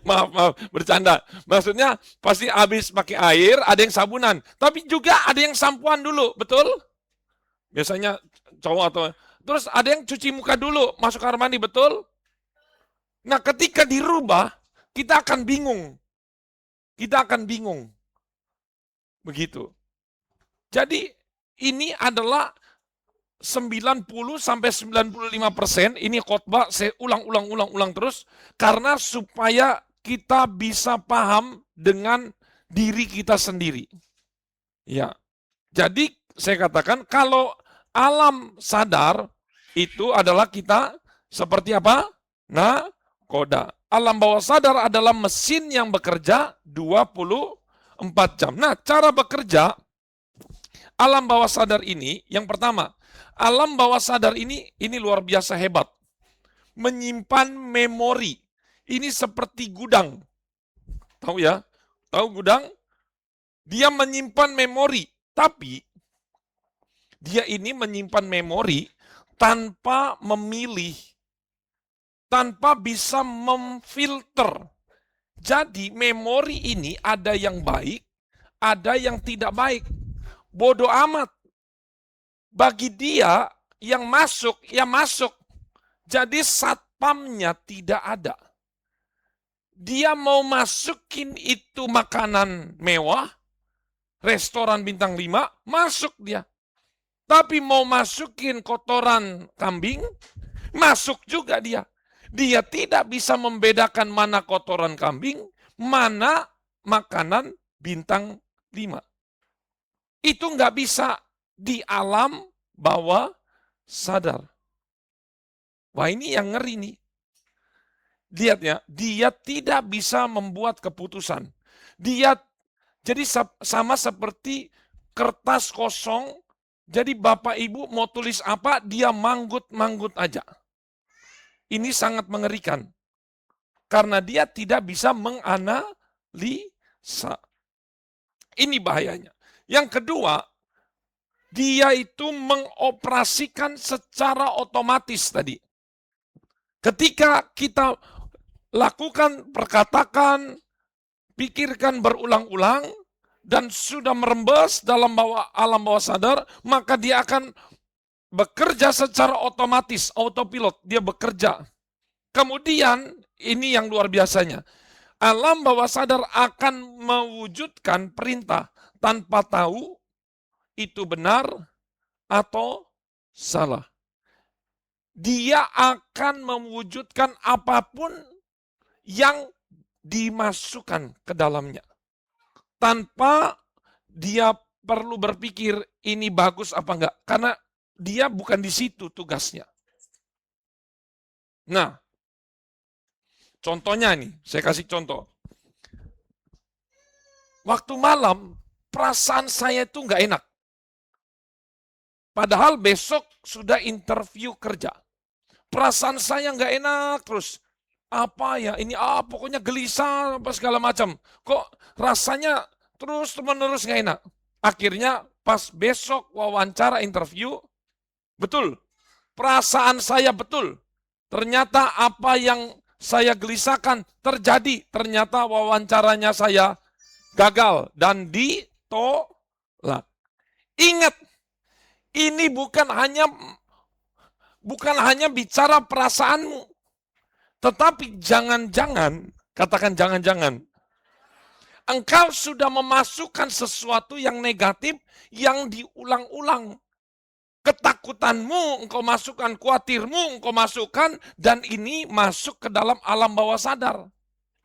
Maaf, bercanda. Maksudnya pasti habis pakai air, ada yang sabunan. Tapi juga ada yang sampoan dulu, betul? Biasanya cowok atau... Terus ada yang cuci muka dulu, masuk kamar mandi, betul? Nah, ketika dirubah, kita akan bingung. Kita akan bingung. Begitu. Jadi, ini adalah 90-95%, ini khotbah saya ulang terus, karena supaya kita bisa paham dengan diri kita sendiri. Ya, jadi saya katakan kalau alam sadar itu adalah kita seperti apa? Nakoda. Alam bawah sadar adalah mesin yang bekerja 24 jam. Nah, cara bekerja alam bawah sadar ini, yang pertama, alam bawah sadar ini luar biasa hebat. Menyimpan memori. Ini seperti gudang. Tahu ya? Tahu gudang? Dia menyimpan memori. Tapi, dia ini menyimpan memori tanpa memilih. Tanpa bisa memfilter. Jadi, memori ini ada yang baik, ada yang tidak baik. Bodoh amat. Bagi dia yang masuk, ya masuk. Jadi satpamnya tidak ada. Dia mau masukin itu makanan mewah, restoran bintang 5, masuk dia. Tapi mau masukin kotoran kambing, masuk juga dia. Dia tidak bisa membedakan mana kotoran kambing, mana makanan bintang 5. Itu nggak bisa di alam bawah sadar. Wah, ini yang ngeri nih. Lihat ya, dia tidak bisa membuat keputusan. Dia jadi sama seperti kertas kosong. Jadi Bapak Ibu mau tulis apa, dia manggut-manggut aja. Ini sangat mengerikan. Karena dia tidak bisa menganalisa. Ini bahayanya. Yang kedua, dia itu mengoperasikan secara otomatis tadi. Ketika kita lakukan, perkatakan, pikirkan berulang-ulang, dan sudah merembes dalam alam bawah sadar, maka dia akan bekerja secara otomatis, autopilot, dia bekerja. Kemudian, ini yang luar biasanya, alam bawah sadar akan mewujudkan perintah tanpa tahu itu benar atau salah. Dia akan mewujudkan apapun yang dimasukkan ke dalamnya. Tanpa dia perlu berpikir ini bagus apa enggak. Karena dia bukan di situ tugasnya. Nah, contohnya nih, saya kasih contoh. Waktu malam, perasaan saya itu enggak enak. Padahal besok sudah interview kerja. Perasaan saya nggak enak terus. Apa ya, ini pokoknya gelisah, apa segala macam. Kok rasanya terus-menerus nggak enak. Akhirnya pas besok wawancara interview, betul. Perasaan saya betul. Ternyata apa yang saya gelisahkan terjadi. Ternyata wawancaranya saya gagal dan ditolak. Ingat, ini bukan hanya bicara perasaanmu, tetapi jangan-jangan, katakan jangan-jangan, engkau sudah memasukkan sesuatu yang negatif yang diulang-ulang. Ketakutanmu engkau masukkan, khawatirmu engkau masukkan, dan ini masuk ke dalam alam bawah sadar.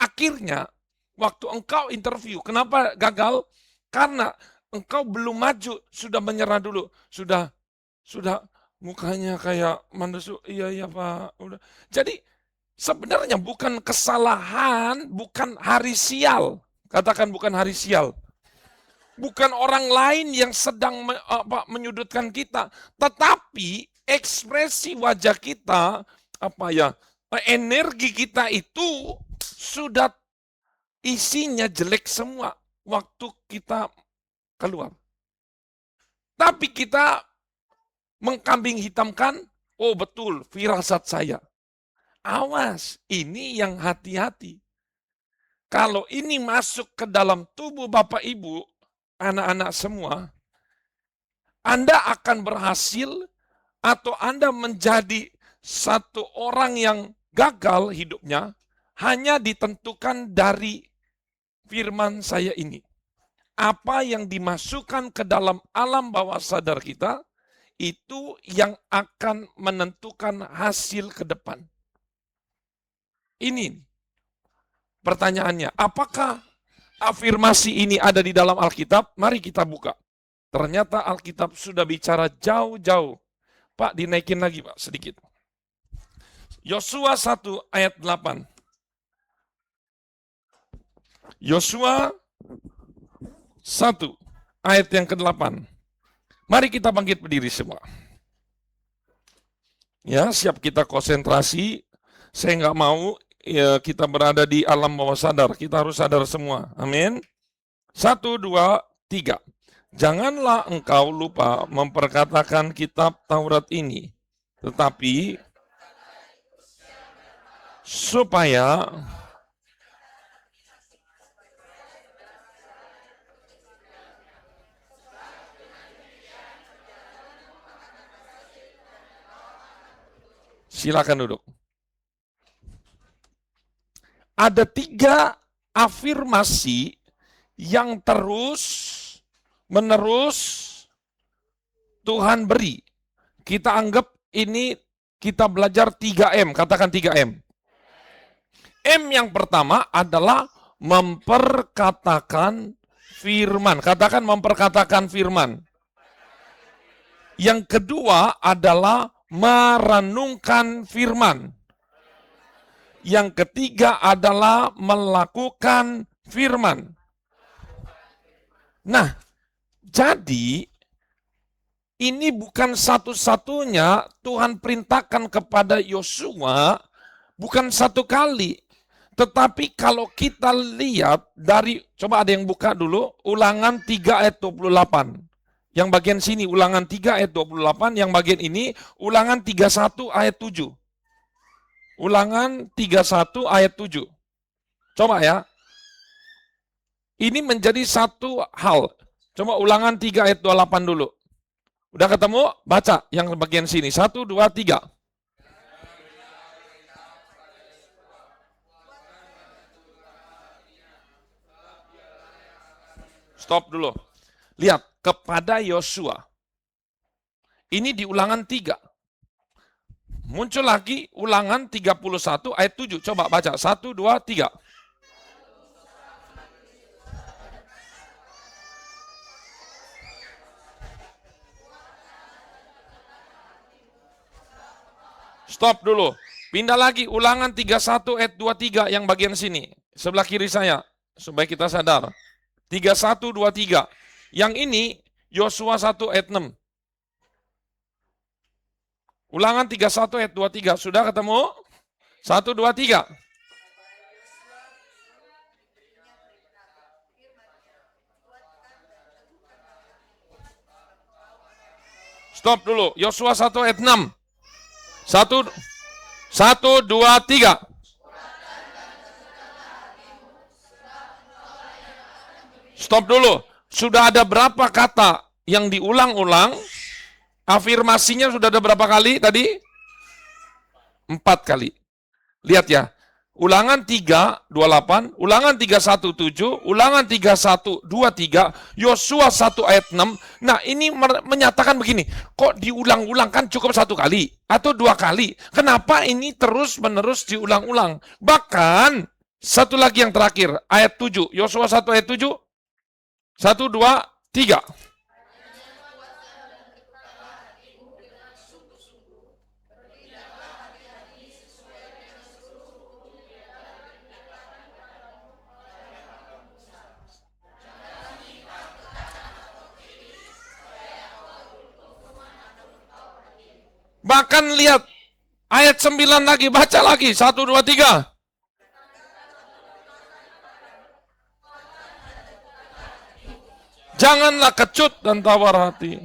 Akhirnya, waktu engkau interview, kenapa gagal? Karena engkau belum maju, sudah menyerah dulu, sudah mukanya kayak mandesu, iya Pak, udah. Jadi sebenarnya bukan kesalahan, bukan hari sial, katakan bukan hari sial, bukan orang lain yang sedang menyudutkan kita, tetapi ekspresi wajah kita, energi kita itu sudah isinya jelek semua waktu kita keluar. Tapi kita mengkambing hitamkan, oh betul, firasat saya. awas, ini yang hati-hati. Kalau ini masuk ke dalam tubuh Bapak Ibu, anak-anak semua, Anda akan berhasil atau Anda menjadi satu orang yang gagal hidupnya hanya ditentukan dari firman saya ini. Apa yang dimasukkan ke dalam alam bawah sadar kita, itu yang akan menentukan hasil ke depan. Ini pertanyaannya, apakah afirmasi ini ada di dalam Alkitab? Mari kita buka. Ternyata Alkitab sudah bicara jauh-jauh. Pak, dinaikin lagi Pak, sedikit. Yosua 1 ayat 8. Yosua 1 ayat yang ke-8. Mari kita bangkit berdiri semua. Ya, siap kita konsentrasi. Saya nggak mau ya, kita berada di alam bawah sadar. Kita harus sadar semua. Amin. 1, 2, 3. Janganlah engkau lupa memperkatakan kitab Taurat ini, tetapi supaya silakan duduk. Ada 3 afirmasi yang terus-menerus Tuhan beri. Kita anggap ini kita belajar 3M, katakan 3M. M yang pertama adalah memperkatakan firman. Katakan memperkatakan firman. Yang kedua adalah merenungkan firman. Yang ketiga adalah melakukan firman. Nah, jadi ini bukan satu-satunya Tuhan perintahkan kepada Yosua, bukan satu kali. Tetapi kalau kita lihat dari, coba ada yang buka dulu, Ulangan 3 ayat 28. Yang bagian sini Ulangan 3 ayat 28, yang bagian ini Ulangan 31 ayat 7. Ulangan 31 ayat 7. Coba ya. Ini menjadi satu hal. Coba Ulangan 3 ayat 28 dulu. Udah ketemu? Baca yang bagian sini. 1, 2, 3. Stop dulu. Lihat, kepada Yosua. Ini di Ulangan 3. Muncul lagi Ulangan 31 ayat 7. Coba baca. 1, 2, 3. Stop dulu. Pindah lagi Ulangan 31 ayat 23 yang bagian sini. Sebelah kiri saya. Supaya kita sadar. 31, 23. Yang ini Yosua 1 ayat 6. Ulangan 31 ayat 23. Sudah ketemu? 1, 2, 3. Stop dulu. Yosua 1 ayat 6. 1, 2, 3. Stop dulu. Sudah ada berapa kata yang diulang-ulang? Afirmasinya sudah ada berapa kali tadi? 4 kali. Lihat ya. Ulangan 3, 28, Ulangan 31, 7, Ulangan 31, 23, Yosua 1 ayat 6. Nah ini menyatakan begini, kok diulang-ulang, kan cukup 1 kali atau 2 kali. Kenapa ini terus-menerus diulang-ulang? Bahkan satu lagi yang terakhir, ayat 7, Yosua 1 ayat 7, 1, 2, 3. Bahkan lihat ayat 9 lagi, baca lagi. 1, 2, 3. Janganlah kecut dan tawar hati.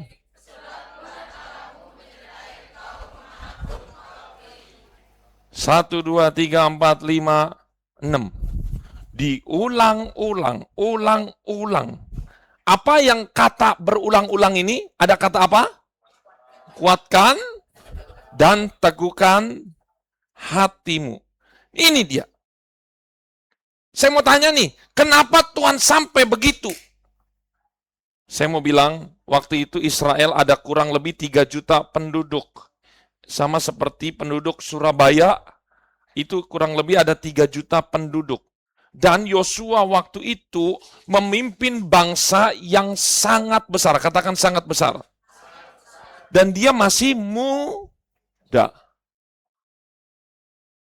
1, 2, 3, 4, 5, 6. Diulang-ulang, ulang-ulang. Apa yang kata berulang-ulang ini? Ada kata apa? Kuatkan dan teguhkan hatimu. Ini dia. Saya mau tanya nih, kenapa Tuhan sampai begitu? Saya mau bilang, waktu itu Israel ada kurang lebih 3 juta penduduk. Sama seperti penduduk Surabaya, itu kurang lebih ada 3 juta penduduk. Dan Yosua waktu itu memimpin bangsa yang sangat besar. Katakan sangat besar. Dan dia masih muda.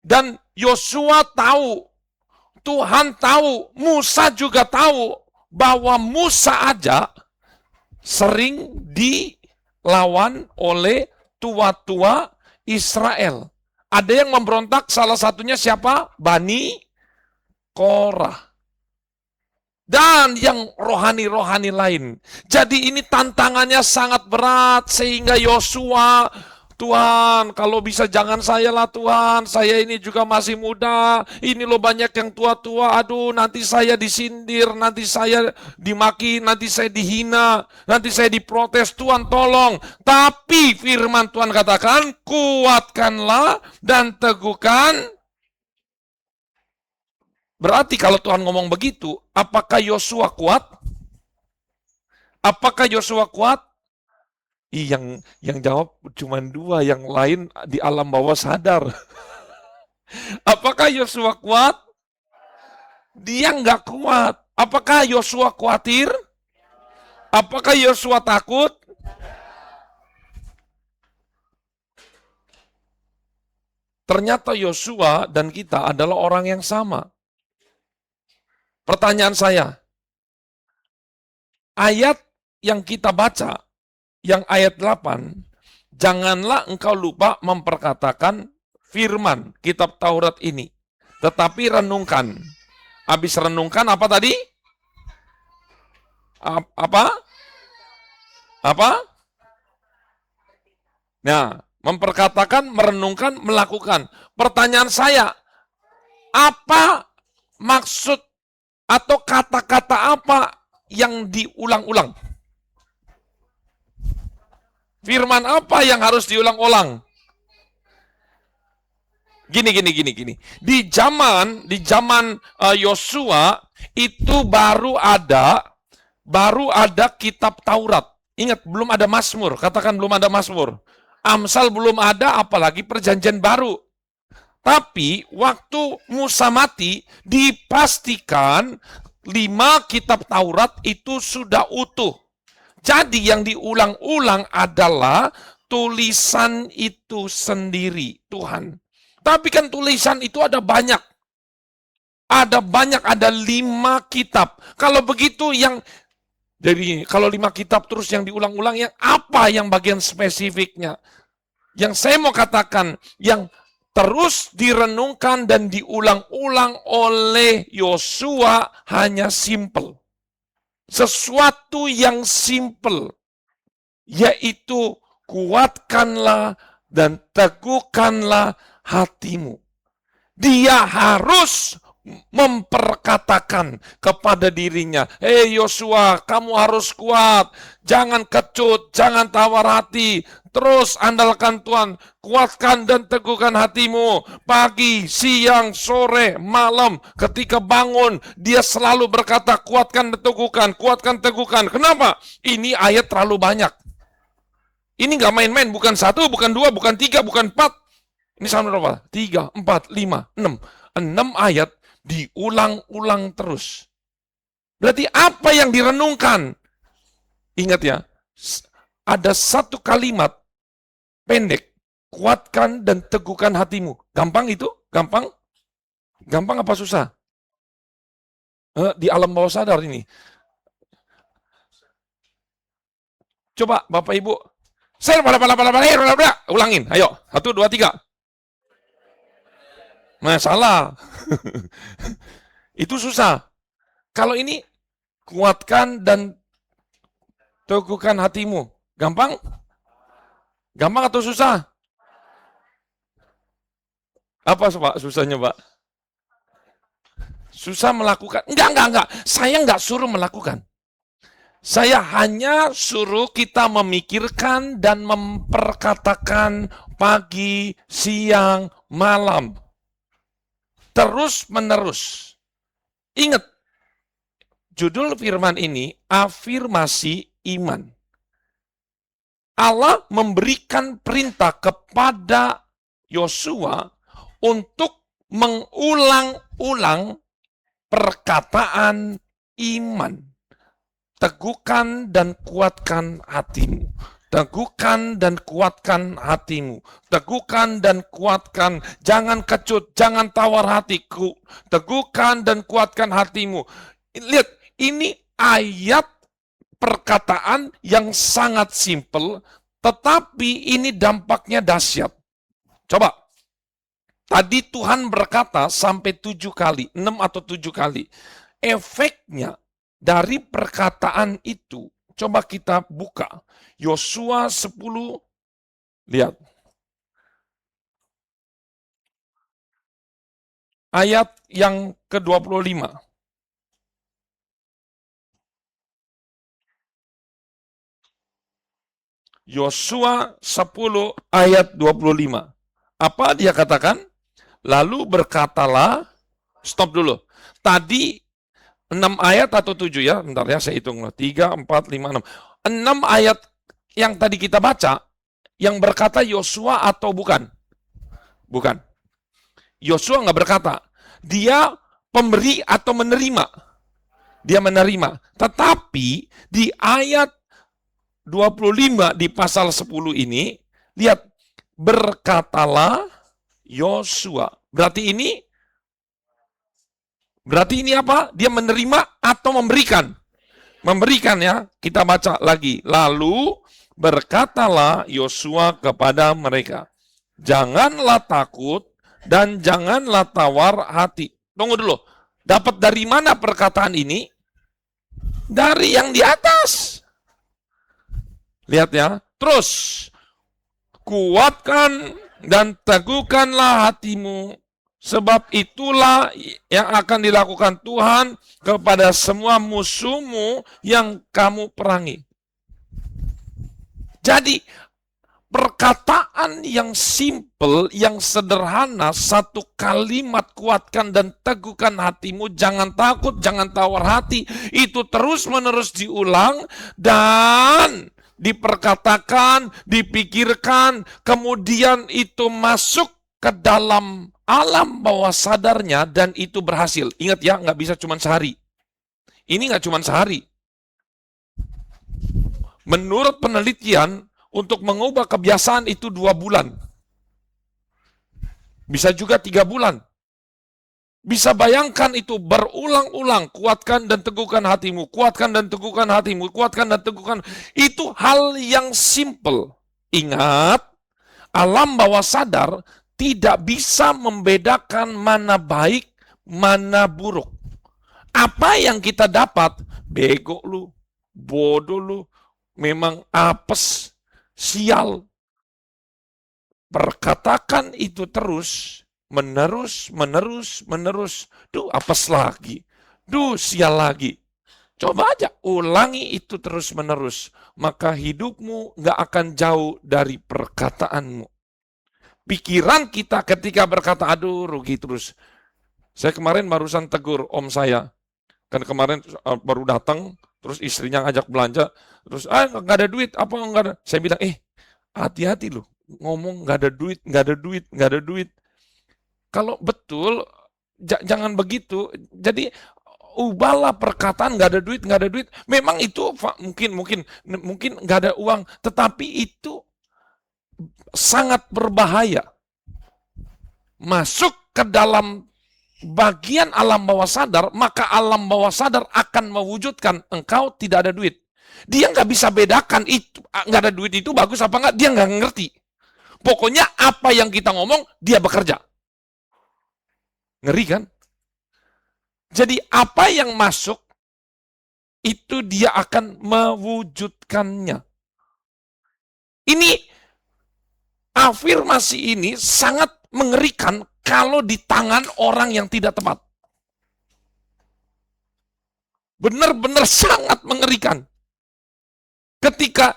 Dan Yosua tahu, Tuhan tahu, Musa juga tahu, bahwa Musa aja sering dilawan oleh tua-tua Israel. Ada yang memberontak, salah satunya siapa? Bani Korah. Dan yang rohani-rohani lain. Jadi ini tantangannya sangat berat, sehingga Yosua, Tuhan, kalau bisa jangan saya lah Tuhan, saya ini juga masih muda, ini loh banyak yang tua-tua, aduh nanti saya disindir, nanti saya dimaki, nanti saya dihina, nanti saya diprotes, Tuhan tolong. Tapi firman Tuhan katakan, kuatkanlah dan teguhkan. Berarti kalau Tuhan ngomong begitu, apakah Yosua kuat? Apakah Yosua kuat? Yang jawab cuma 2, yang lain di alam bawah sadar. Apakah Yosua kuat? Dia nggak kuat. Apakah Yosua khawatir? Apakah Yosua takut? Ternyata Yosua dan kita adalah orang yang sama. Pertanyaan saya, ayat yang kita baca, yang ayat 8, janganlah engkau lupa memperkatakan firman kitab Taurat ini, tetapi renungkan. Habis renungkan apa tadi? Apa? Nah, memperkatakan, merenungkan, melakukan. Pertanyaan saya, apa maksud atau kata-kata apa yang diulang-ulang? Firman apa yang harus diulang-ulang? Gini. Di zaman Yosua itu baru ada kitab Taurat. Ingat, belum ada Mazmur. Katakan belum ada Mazmur. Amsal belum ada, apalagi Perjanjian Baru. Tapi waktu Musa mati, dipastikan 5 kitab Taurat itu sudah utuh. Jadi yang diulang-ulang adalah tulisan itu sendiri, Tuhan. Tapi kan tulisan itu ada banyak. Ada 5 kitab. Kalau begitu kalau 5 kitab terus yang diulang-ulang, yang apa yang bagian spesifiknya? Yang saya mau katakan, yang terus direnungkan dan diulang-ulang oleh Yosua hanya simple. Sesuatu yang simple, yaitu kuatkanlah dan teguhkanlah hatimu. Dia harus memperkatakan kepada dirinya, "Hei Yosua, kamu harus kuat, jangan kecut, jangan tawar hati, terus andalkan Tuhan, kuatkan dan teguhkan hatimu." Pagi, siang, sore, malam, ketika bangun, dia selalu berkata, kuatkan dan teguhkan, kuatkan, teguhkan. Kenapa? Ini ayat terlalu banyak. Ini nggak main-main, bukan 1, bukan 2, bukan 3, bukan 4. Ini sama berapa? 3, 4, 5, 6. 6 ayat diulang-ulang terus. Berarti apa yang direnungkan? Ingat ya, ada satu kalimat pendek, kuatkan dan teguhkan hatimu. Gampang itu? Gampang? Gampang apa susah? Di alam bawah sadar ini. Coba Bapak Ibu, ulangin, ayo, 1, 2, 3. Masalah. Itu susah. Kalau ini, kuatkan dan teguhkan hatimu. Gampang? Gampang atau susah? Apa Pak susahnya Pak? Susah melakukan. Enggak. Saya enggak suruh melakukan. Saya hanya suruh kita memikirkan dan memperkatakan pagi, siang, malam. Terus menerus. Ingat, judul firman ini afirmasi iman. Allah memberikan perintah kepada Yosua untuk mengulang-ulang perkataan iman. Teguhkan dan kuatkan hatimu. Teguhkan dan kuatkan hatimu. Teguhkan dan kuatkan. Jangan kecut, jangan tawar hatiku. Teguhkan dan kuatkan hatimu. Lihat, ini ayat perkataan yang sangat simpel, tetapi ini dampaknya dahsyat. Coba. Tadi Tuhan berkata sampai 7 kali, 6 atau 7 kali. Efeknya dari perkataan itu, coba kita buka. Yosua 10, lihat. Ayat yang ke-25. Yosua 10 ayat 25. Apa dia katakan? Lalu berkatalah, stop dulu. Tadi 6 ayat atau 7 ya? Bentar ya, saya hitung. 3, 4, 5, 6. 6 ayat yang tadi kita baca, yang berkata Yosua atau bukan? Bukan. Yosua nggak berkata. Dia pemberi atau menerima. Dia menerima. Tetapi di ayat 25 di pasal 10 ini, lihat, berkatalah Yosua. Berarti ini apa? Dia menerima atau memberikan? Memberikan ya. Kita baca lagi. Lalu berkatalah Yosua kepada mereka, janganlah takut dan janganlah tawar hati. Tunggu dulu. Dapat dari mana perkataan ini? Dari yang di atas. Lihat ya. Terus, kuatkan dan teguhkanlah hatimu, sebab itulah yang akan dilakukan Tuhan kepada semua musuhmu yang kamu perangi. Jadi, perkataan yang simple, yang sederhana, satu kalimat, kuatkan dan teguhkan hatimu, jangan takut, jangan tawar hati, itu terus-menerus diulang dan diperkatakan, dipikirkan, kemudian itu masuk ke dalam alam bawah sadarnya dan itu berhasil. Ingat ya, nggak bisa cuma sehari. Ini nggak cuma sehari. Menurut penelitian, untuk mengubah kebiasaan itu 2 bulan. Bisa juga 3 bulan. Bisa bayangkan itu berulang-ulang, kuatkan dan teguhkan hatimu, kuatkan dan teguhkan hatimu, kuatkan dan teguhkan. Itu hal yang simple. Ingat, alam bawah sadar tidak bisa membedakan mana baik, mana buruk. Apa yang kita dapat, bego lu, bodoh lu, memang apes, sial. Perkatakan itu terus, menerus. Duh, apes lagi. Duh, sial lagi. Coba aja ulangi itu terus-menerus. Maka hidupmu gak akan jauh dari perkataanmu. Pikiran kita ketika berkata, aduh rugi terus. Saya kemarin barusan tegur om saya. Kan kemarin baru datang, terus istrinya ngajak belanja. Terus, gak ada duit, apa gak ada? Saya bilang, hati-hati loh. Ngomong gak ada duit. Kalau betul, jangan begitu. Jadi ubahlah perkataan gak ada duit. Memang itu mungkin gak ada uang, tetapi itu sangat berbahaya. Masuk ke dalam bagian alam bawah sadar, maka alam bawah sadar akan mewujudkan engkau tidak ada duit. Dia nggak bisa bedakan itu nggak ada duit itu bagus apa nggak, dia nggak ngerti. Pokoknya apa yang kita ngomong, dia bekerja. Ngeri kan? Jadi apa yang masuk, itu dia akan mewujudkannya. Ini, afirmasi ini sangat mengerikan kalau di tangan orang yang tidak tepat. Benar-benar sangat mengerikan. Ketika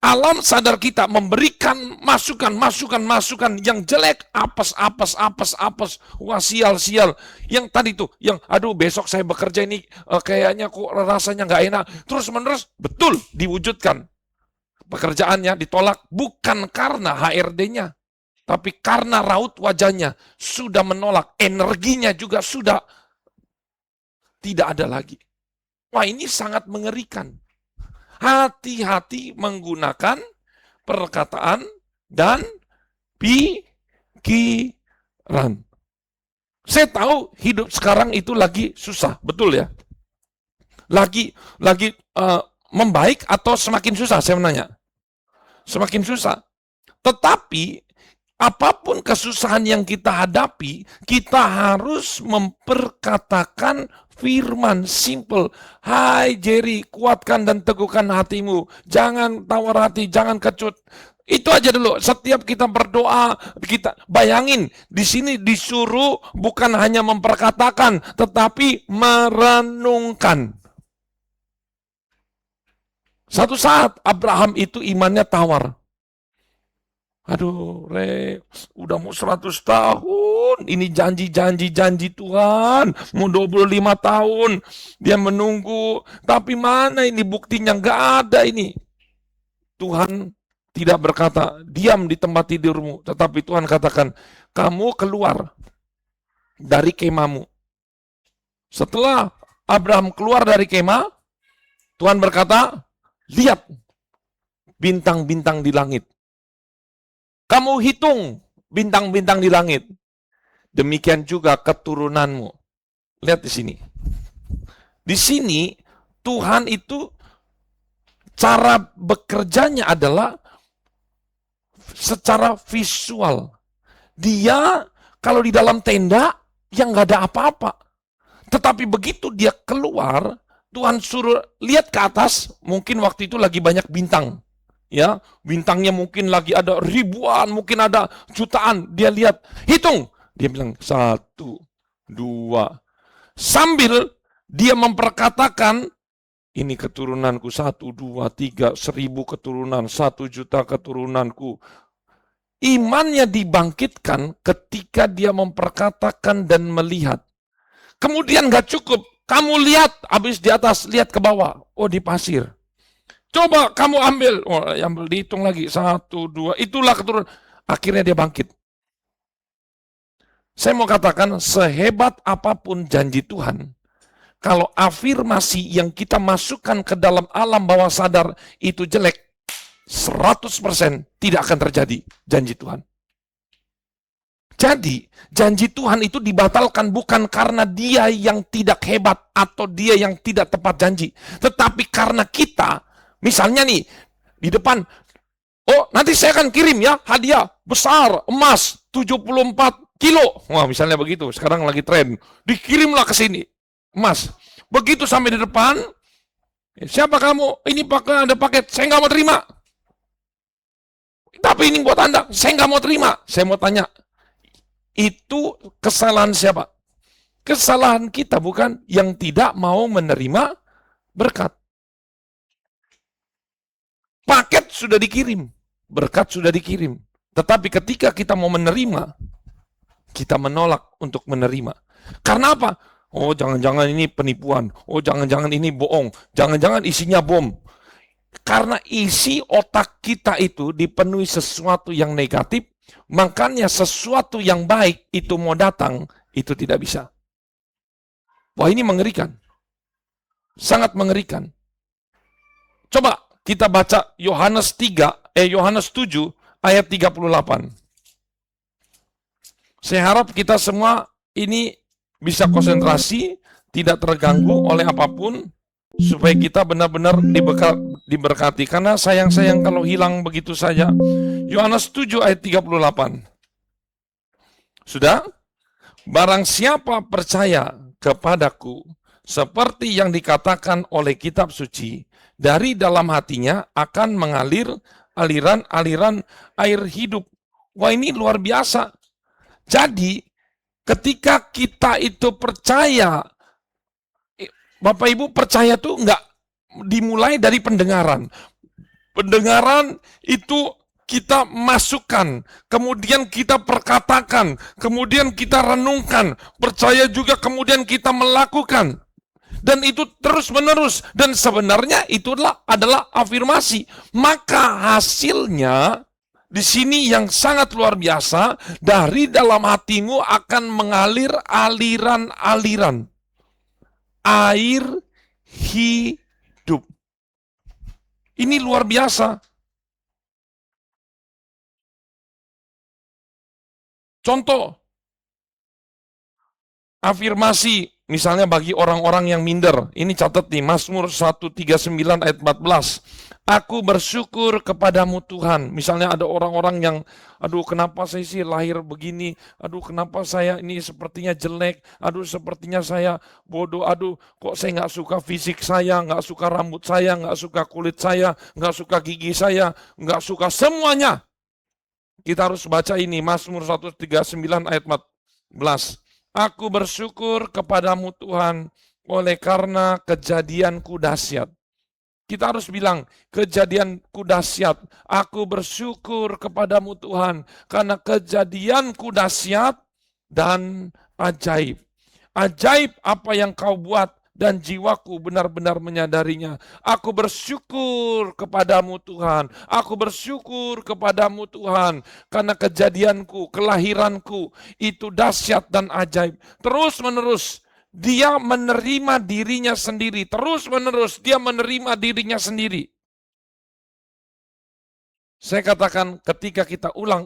alam sadar kita memberikan masukan yang jelek, apes, wah sial. Yang tadi tuh, yang aduh besok saya bekerja ini kayaknya kok rasanya nggak enak. Terus menerus, betul diwujudkan. Pekerjaannya ditolak bukan karena HRD-nya, tapi karena raut wajahnya sudah menolak, energinya juga sudah tidak ada lagi. Wah, ini sangat mengerikan. Hati-hati menggunakan perkataan dan pikiran. Saya tahu hidup sekarang itu lagi susah, betul ya? Lagi membaik atau semakin susah, saya menanya. Semakin susah. Tetapi apapun kesusahan yang kita hadapi, kita harus memperkatakan firman simple. Hai Jerry, kuatkan dan teguhkan hatimu. Jangan tawar hati, jangan kecut. Itu aja dulu. Setiap kita berdoa, kita bayangin di sini disuruh bukan hanya memperkatakan, tetapi merenungkan. Satu saat Abraham itu imannya tawar. Aduh, udah mau 100 tahun, ini janji Tuhan, mau 25 tahun, dia menunggu, tapi mana ini buktinya, nggak ada ini. Tuhan tidak berkata, diam di tempat tidurmu, tetapi Tuhan katakan, kamu keluar dari kemahmu. Setelah Abraham keluar dari kemah, Tuhan berkata, lihat bintang-bintang di langit. Kamu hitung bintang-bintang di langit. Demikian juga keturunanmu. Lihat di sini. Di sini Tuhan itu cara bekerjanya adalah secara visual. Dia kalau di dalam tenda yang nggak ada apa-apa. Tetapi begitu dia keluar, Tuhan suruh lihat ke atas, mungkin waktu itu lagi banyak bintang. Ya, bintangnya mungkin lagi ada ribuan, mungkin ada jutaan. Dia lihat, hitung. Dia bilang 1, 2. Sambil dia memperkatakan, ini keturunanku 1, 2, 3, 1000 keturunan, 1 juta keturunanku. Imannya dibangkitkan ketika dia memperkatakan dan melihat. Kemudian gak cukup. Kamu lihat, habis di atas, lihat ke bawah. Oh, di pasir. Coba kamu ambil. Oh, ambil, dihitung lagi. 1, 2. Itulah keturunan. Akhirnya dia bangkit. Saya mau katakan, sehebat apapun janji Tuhan, kalau afirmasi yang kita masukkan ke dalam alam bawah sadar itu jelek, 100% tidak akan terjadi janji Tuhan. Jadi, janji Tuhan itu dibatalkan bukan karena dia yang tidak hebat atau dia yang tidak tepat janji. Tetapi karena kita, misalnya nih, di depan, oh nanti saya akan kirim ya hadiah besar, emas, 74 kilo. Wah misalnya begitu, sekarang lagi tren. Dikirimlah ke sini, emas. Begitu sampai di depan, siapa kamu? Ini ada paket, saya nggak mau terima. Tapi ini buat Anda, saya nggak mau terima. Saya mau tanya, itu kesalahan siapa? Kesalahan kita, bukan? Yang tidak mau menerima berkat. Paket sudah dikirim, berkat sudah dikirim. Tetapi ketika kita mau menerima, kita menolak untuk menerima. Karena apa? Oh, jangan-jangan ini penipuan. Oh, jangan-jangan ini bohong. Jangan-jangan isinya bom. Karena isi otak kita itu dipenuhi sesuatu yang negatif, makanya sesuatu yang baik itu mau datang, itu tidak bisa. Wah, ini mengerikan. Sangat mengerikan. Coba kita baca Yohanes 7 ayat 38. Saya harap kita semua ini bisa konsentrasi, tidak terganggu oleh apapun, supaya kita benar-benar diberkati. Karena sayang kalau hilang begitu saja. Yohanes 7 ayat 38. Sudah? Barang siapa percaya kepadaku, seperti yang dikatakan oleh kitab suci, dari dalam hatinya akan mengalir aliran-aliran air hidup. Wah, ini luar biasa. Jadi, ketika kita itu percaya, Bapak Ibu percaya tuh nggak dimulai dari pendengaran. Pendengaran itu kita masukkan, kemudian kita perkatakan, kemudian kita renungkan, percaya juga kemudian kita melakukan. Dan itu terus-menerus. Dan sebenarnya itu adalah afirmasi. Maka hasilnya di sini yang sangat luar biasa, dari dalam hatimu akan mengalir aliran-aliran air hidup. Ini luar biasa. Contoh afirmasi misalnya bagi orang-orang yang minder. Ini catat nih, Mazmur 139 ayat 14. Aku bersyukur kepadamu Tuhan. Misalnya ada orang-orang yang, aduh kenapa saya sih lahir begini, aduh kenapa saya ini sepertinya jelek, aduh sepertinya saya bodoh, aduh kok saya nggak suka fisik saya, nggak suka rambut saya, nggak suka kulit saya, nggak suka gigi saya, nggak suka semuanya. Kita harus baca ini, Mazmur 139 ayat 14. Aku bersyukur kepadamu Tuhan, oleh karena kejadianku dahsyat. Kita harus bilang, kejadianku dahsyat. Aku bersyukur kepadamu Tuhan, karena kejadianku dahsyat dan ajaib. Ajaib apa yang kau buat, dan jiwaku benar-benar menyadarinya. Aku bersyukur kepadamu Tuhan. Aku bersyukur kepadamu Tuhan. Karena kejadianku, kelahiranku itu dahsyat dan ajaib. Terus menerus dia menerima dirinya sendiri. Terus menerus dia menerima dirinya sendiri. Saya katakan ketika kita ulang,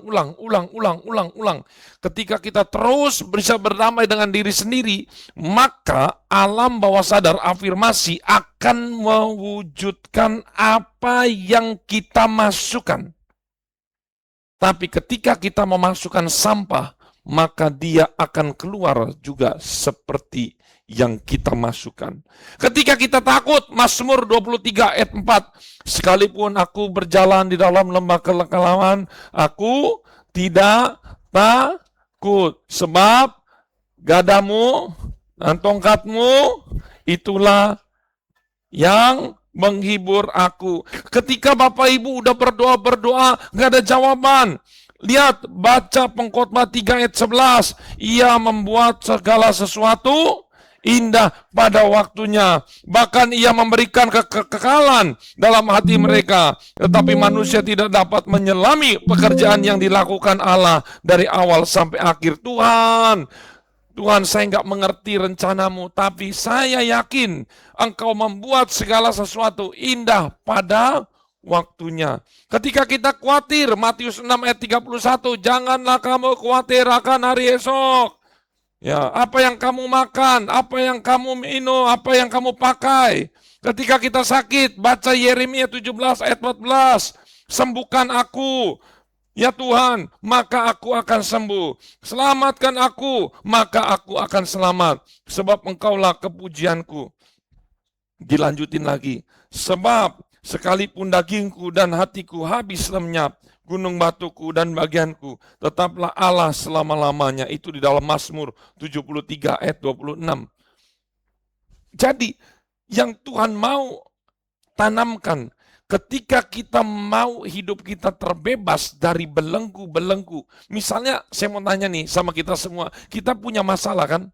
ketika kita terus bisa berdamai dengan diri sendiri, maka alam bawah sadar afirmasi akan mewujudkan apa yang kita masukkan. Tapi ketika kita memasukkan sampah, maka dia akan keluar juga seperti yang kita masukkan. Ketika kita takut, Mazmur 23 ayat 4, sekalipun aku berjalan di dalam lembah kekelaman, aku tidak takut, sebab gadamu dan tongkatmu itulah yang menghibur aku. Ketika Bapak Ibu udah berdoa, nggak ada jawaban. Lihat, baca Pengkhotbah 3 ayat 11. Ia membuat segala sesuatu indah pada waktunya. Bahkan ia memberikan kekekalan dalam hati mereka. Tetapi manusia tidak dapat menyelami pekerjaan yang dilakukan Allah dari awal sampai akhir. Tuhan, saya nggak mengerti rencanamu, tapi saya yakin Engkau membuat segala sesuatu indah pada waktunya. Ketika kita khawatir, Matius 6 ayat 31, janganlah kamu khawatir akan hari esok. Ya, apa yang kamu makan, apa yang kamu minum, apa yang kamu pakai. Ketika kita sakit, baca Yeremia 17 ayat 14. Sembuhkan aku, ya Tuhan, maka aku akan sembuh. Selamatkan aku, maka aku akan selamat. Sebab Engkaulah kepujianku. Dilanjutin lagi. Sebab sekalipun dagingku dan hatiku habis lenyap, gunung batuku dan bagianku, tetaplah Allah selama-lamanya. Itu di dalam Mazmur 73 ayat 26. Jadi, yang Tuhan mau tanamkan, ketika kita mau hidup kita terbebas dari belenggu-belenggu. Misalnya, saya mau tanya nih sama kita semua, kita punya masalah kan?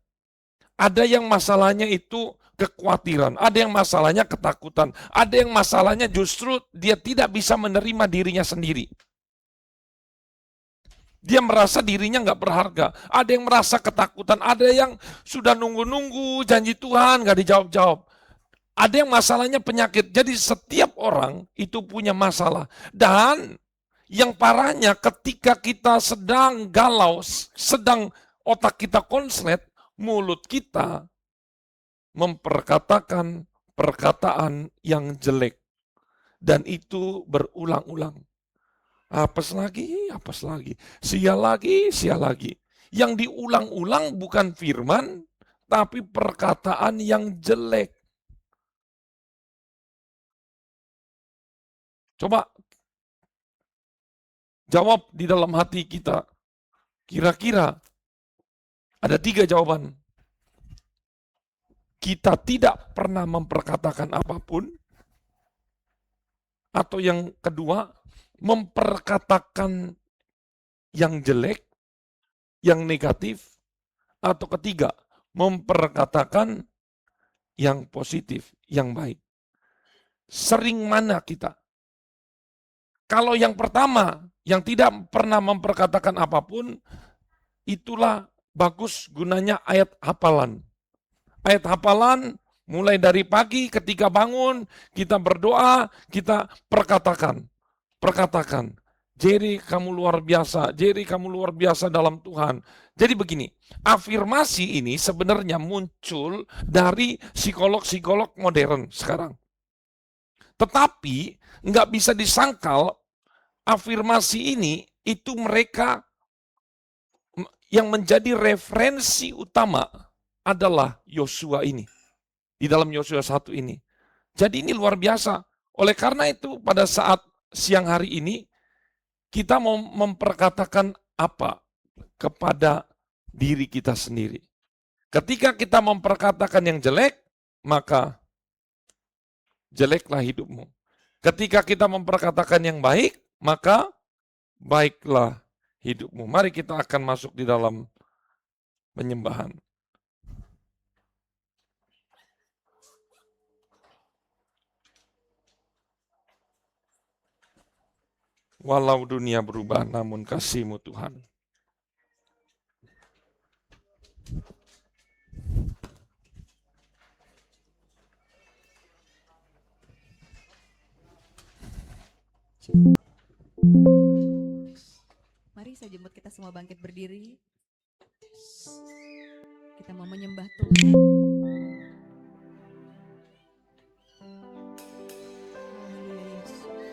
Ada yang masalahnya itu kekhawatiran, ada yang masalahnya ketakutan, ada yang masalahnya justru dia tidak bisa menerima dirinya sendiri. Dia merasa dirinya nggak berharga. Ada yang merasa ketakutan. Ada yang sudah nunggu-nunggu janji Tuhan nggak dijawab-jawab. Ada yang masalahnya penyakit. Jadi setiap orang itu punya masalah. Dan yang parahnya ketika kita sedang galau, sedang otak kita konslet, mulut kita memperkatakan perkataan yang jelek. Dan itu berulang-ulang. Apes lagi, sial lagi. Yang diulang-ulang bukan firman, tapi perkataan yang jelek. Coba jawab di dalam hati kita. Kira-kira Ada 3 jawaban. Kita tidak pernah memperkatakan apapun, atau yang kedua, memperkatakan yang jelek, yang negatif, atau ketiga, memperkatakan yang positif, yang baik. Sering mana kita? Kalau yang pertama, yang tidak pernah memperkatakan apapun, itulah bagus gunanya ayat hafalan. Ayat hafalan mulai dari pagi ketika bangun, kita berdoa, kita perkatakan. Jerry kamu luar biasa, Jerry kamu luar biasa dalam Tuhan. Jadi begini, afirmasi ini sebenarnya muncul dari psikolog-psikolog modern sekarang. Tetapi nggak bisa disangkal afirmasi ini itu mereka yang menjadi referensi utama adalah Yosua ini. Di dalam Yosua 1 ini. Jadi ini luar biasa. Oleh karena itu pada saat siang hari ini kita mau memperkatakan apa kepada diri kita sendiri. Ketika kita memperkatakan yang jelek, maka jeleklah hidupmu. Ketika kita memperkatakan yang baik, maka baiklah hidupmu. Mari kita akan masuk di dalam penyembahan. Walau dunia berubah, namun kasih-Mu Tuhan. Mari saya jemput kita semua bangkit berdiri. Kita mau menyembah Tuhan. Haleluya Yesus.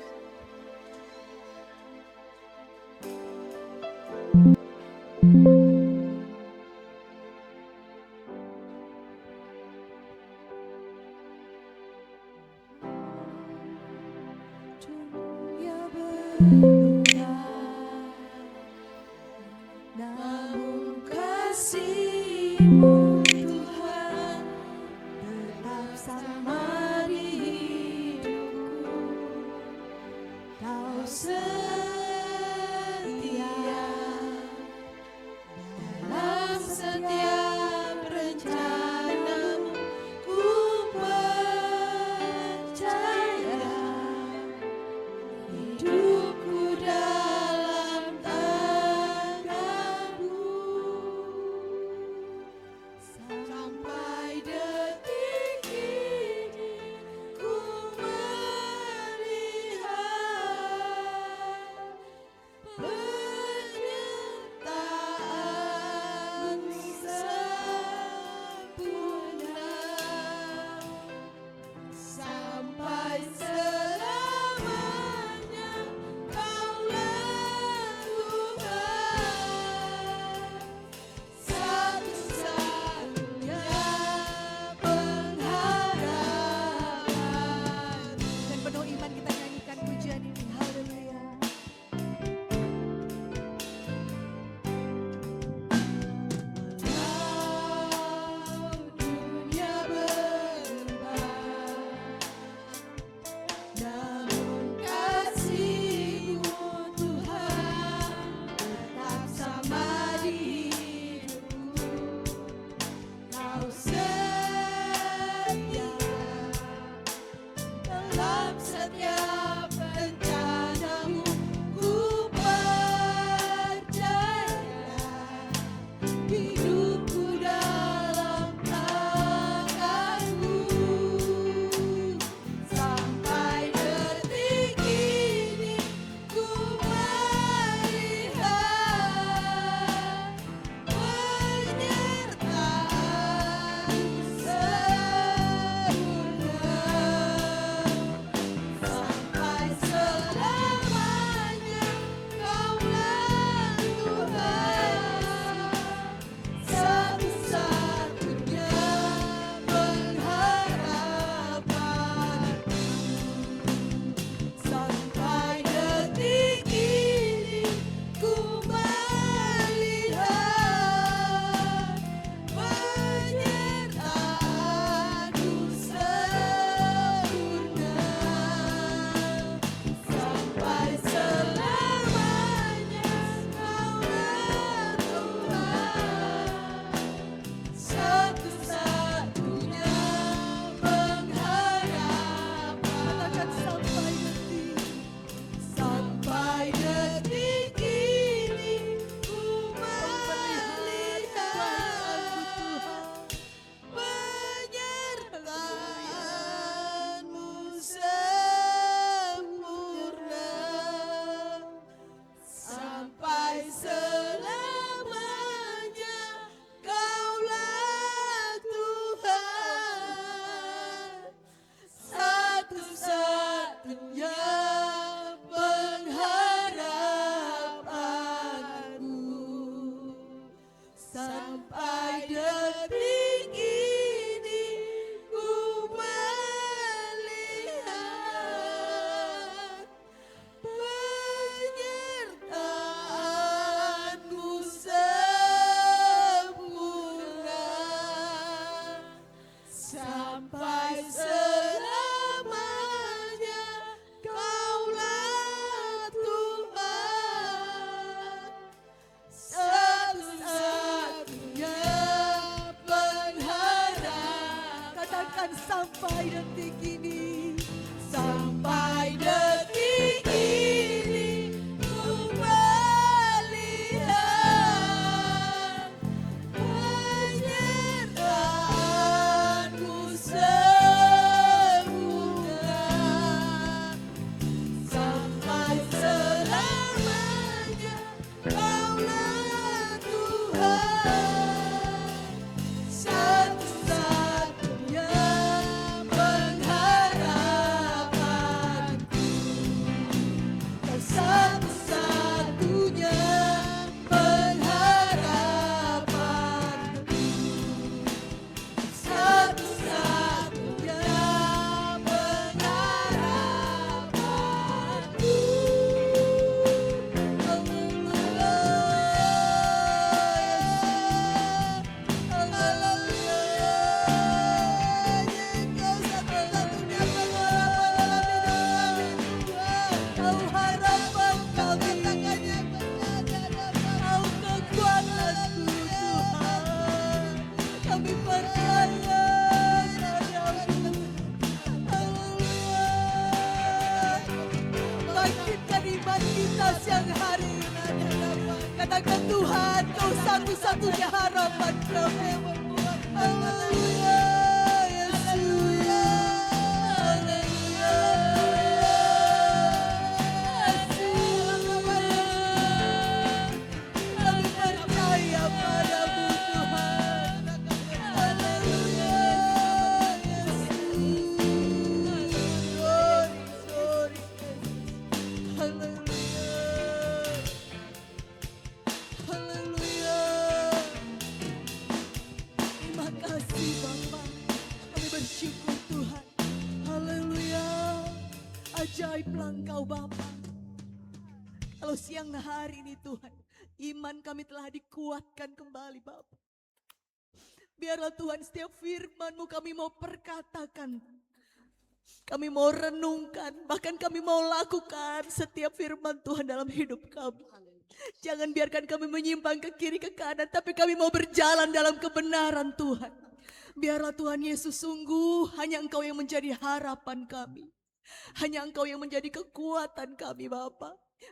Dunia berubah, namun kasih-Mu Tuhan tetap sama di hidupku. Kau setia dalam setiap rencana-Mu. Ku percaya hidupku dalam tangan-Mu. sampai detik ini, sampai detik ini ku melihat penyertaanmu sempurna sampai selamanya. Kaulah Tuhan, satu-satunya pengharapanku. Kau satu-satunya pengharapanku, satu-satunya pengharapanku. Bangkitkan iman kita siang hari ini. Katakan Tuhan, Kau satu-satunya harapan kami. Haleluya, Yesus. Haleluya, Yesus. Kami percaya padamu Tuhan. Haleluya, Yesus. Sorry. Haleluya. Haleluya. Terima kasih Bapa. Kami bersyukur Tuhan. Haleluya. Ajaiblah Engkau Bapa. Kalau siang hari ini Tuhan, iman kami telah dikuatkan kembali Bapa. Biarlah Tuhan setiap firman-Mu kami mau perkatakan. Kami mau renungkan, bahkan kami mau lakukan setiap firman Tuhan dalam hidup kami. Jangan biarkan kami menyimpang ke kiri ke kanan, tapi kami mau berjalan dalam kebenaran Tuhan. Biarlah Tuhan Yesus, sungguh hanya Engkau yang menjadi harapan kami. Hanya Engkau yang menjadi kekuatan kami Bapa.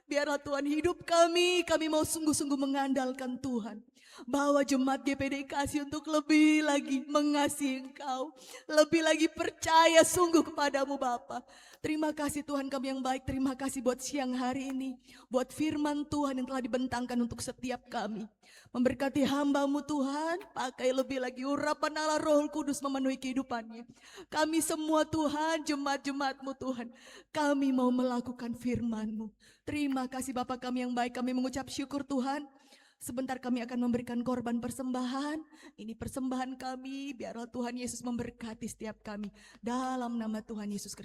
Biarlah Tuhan hidup kami mau sungguh-sungguh mengandalkan Tuhan. Bawa jemaat GPD kasih untuk lebih lagi mengasihi Engkau, lebih lagi percaya sungguh kepadamu Bapa. Terima kasih Tuhan kami yang baik, terima kasih buat siang hari ini, buat firman Tuhan yang telah dibentangkan untuk setiap kami. Memberkati hamba-Mu Tuhan, pakai lebih lagi urapan Allah Roh Kudus memenuhi kehidupannya. Kami semua Tuhan, jemaat-jemaat-Mu Tuhan, kami mau melakukan firman-Mu. Terima kasih Bapa kami yang baik, kami mengucap syukur Tuhan. Sebentar kami akan memberikan korban persembahan. Ini persembahan kami, biarlah Tuhan Yesus memberkati setiap kami. Dalam nama Tuhan Yesus Kristus.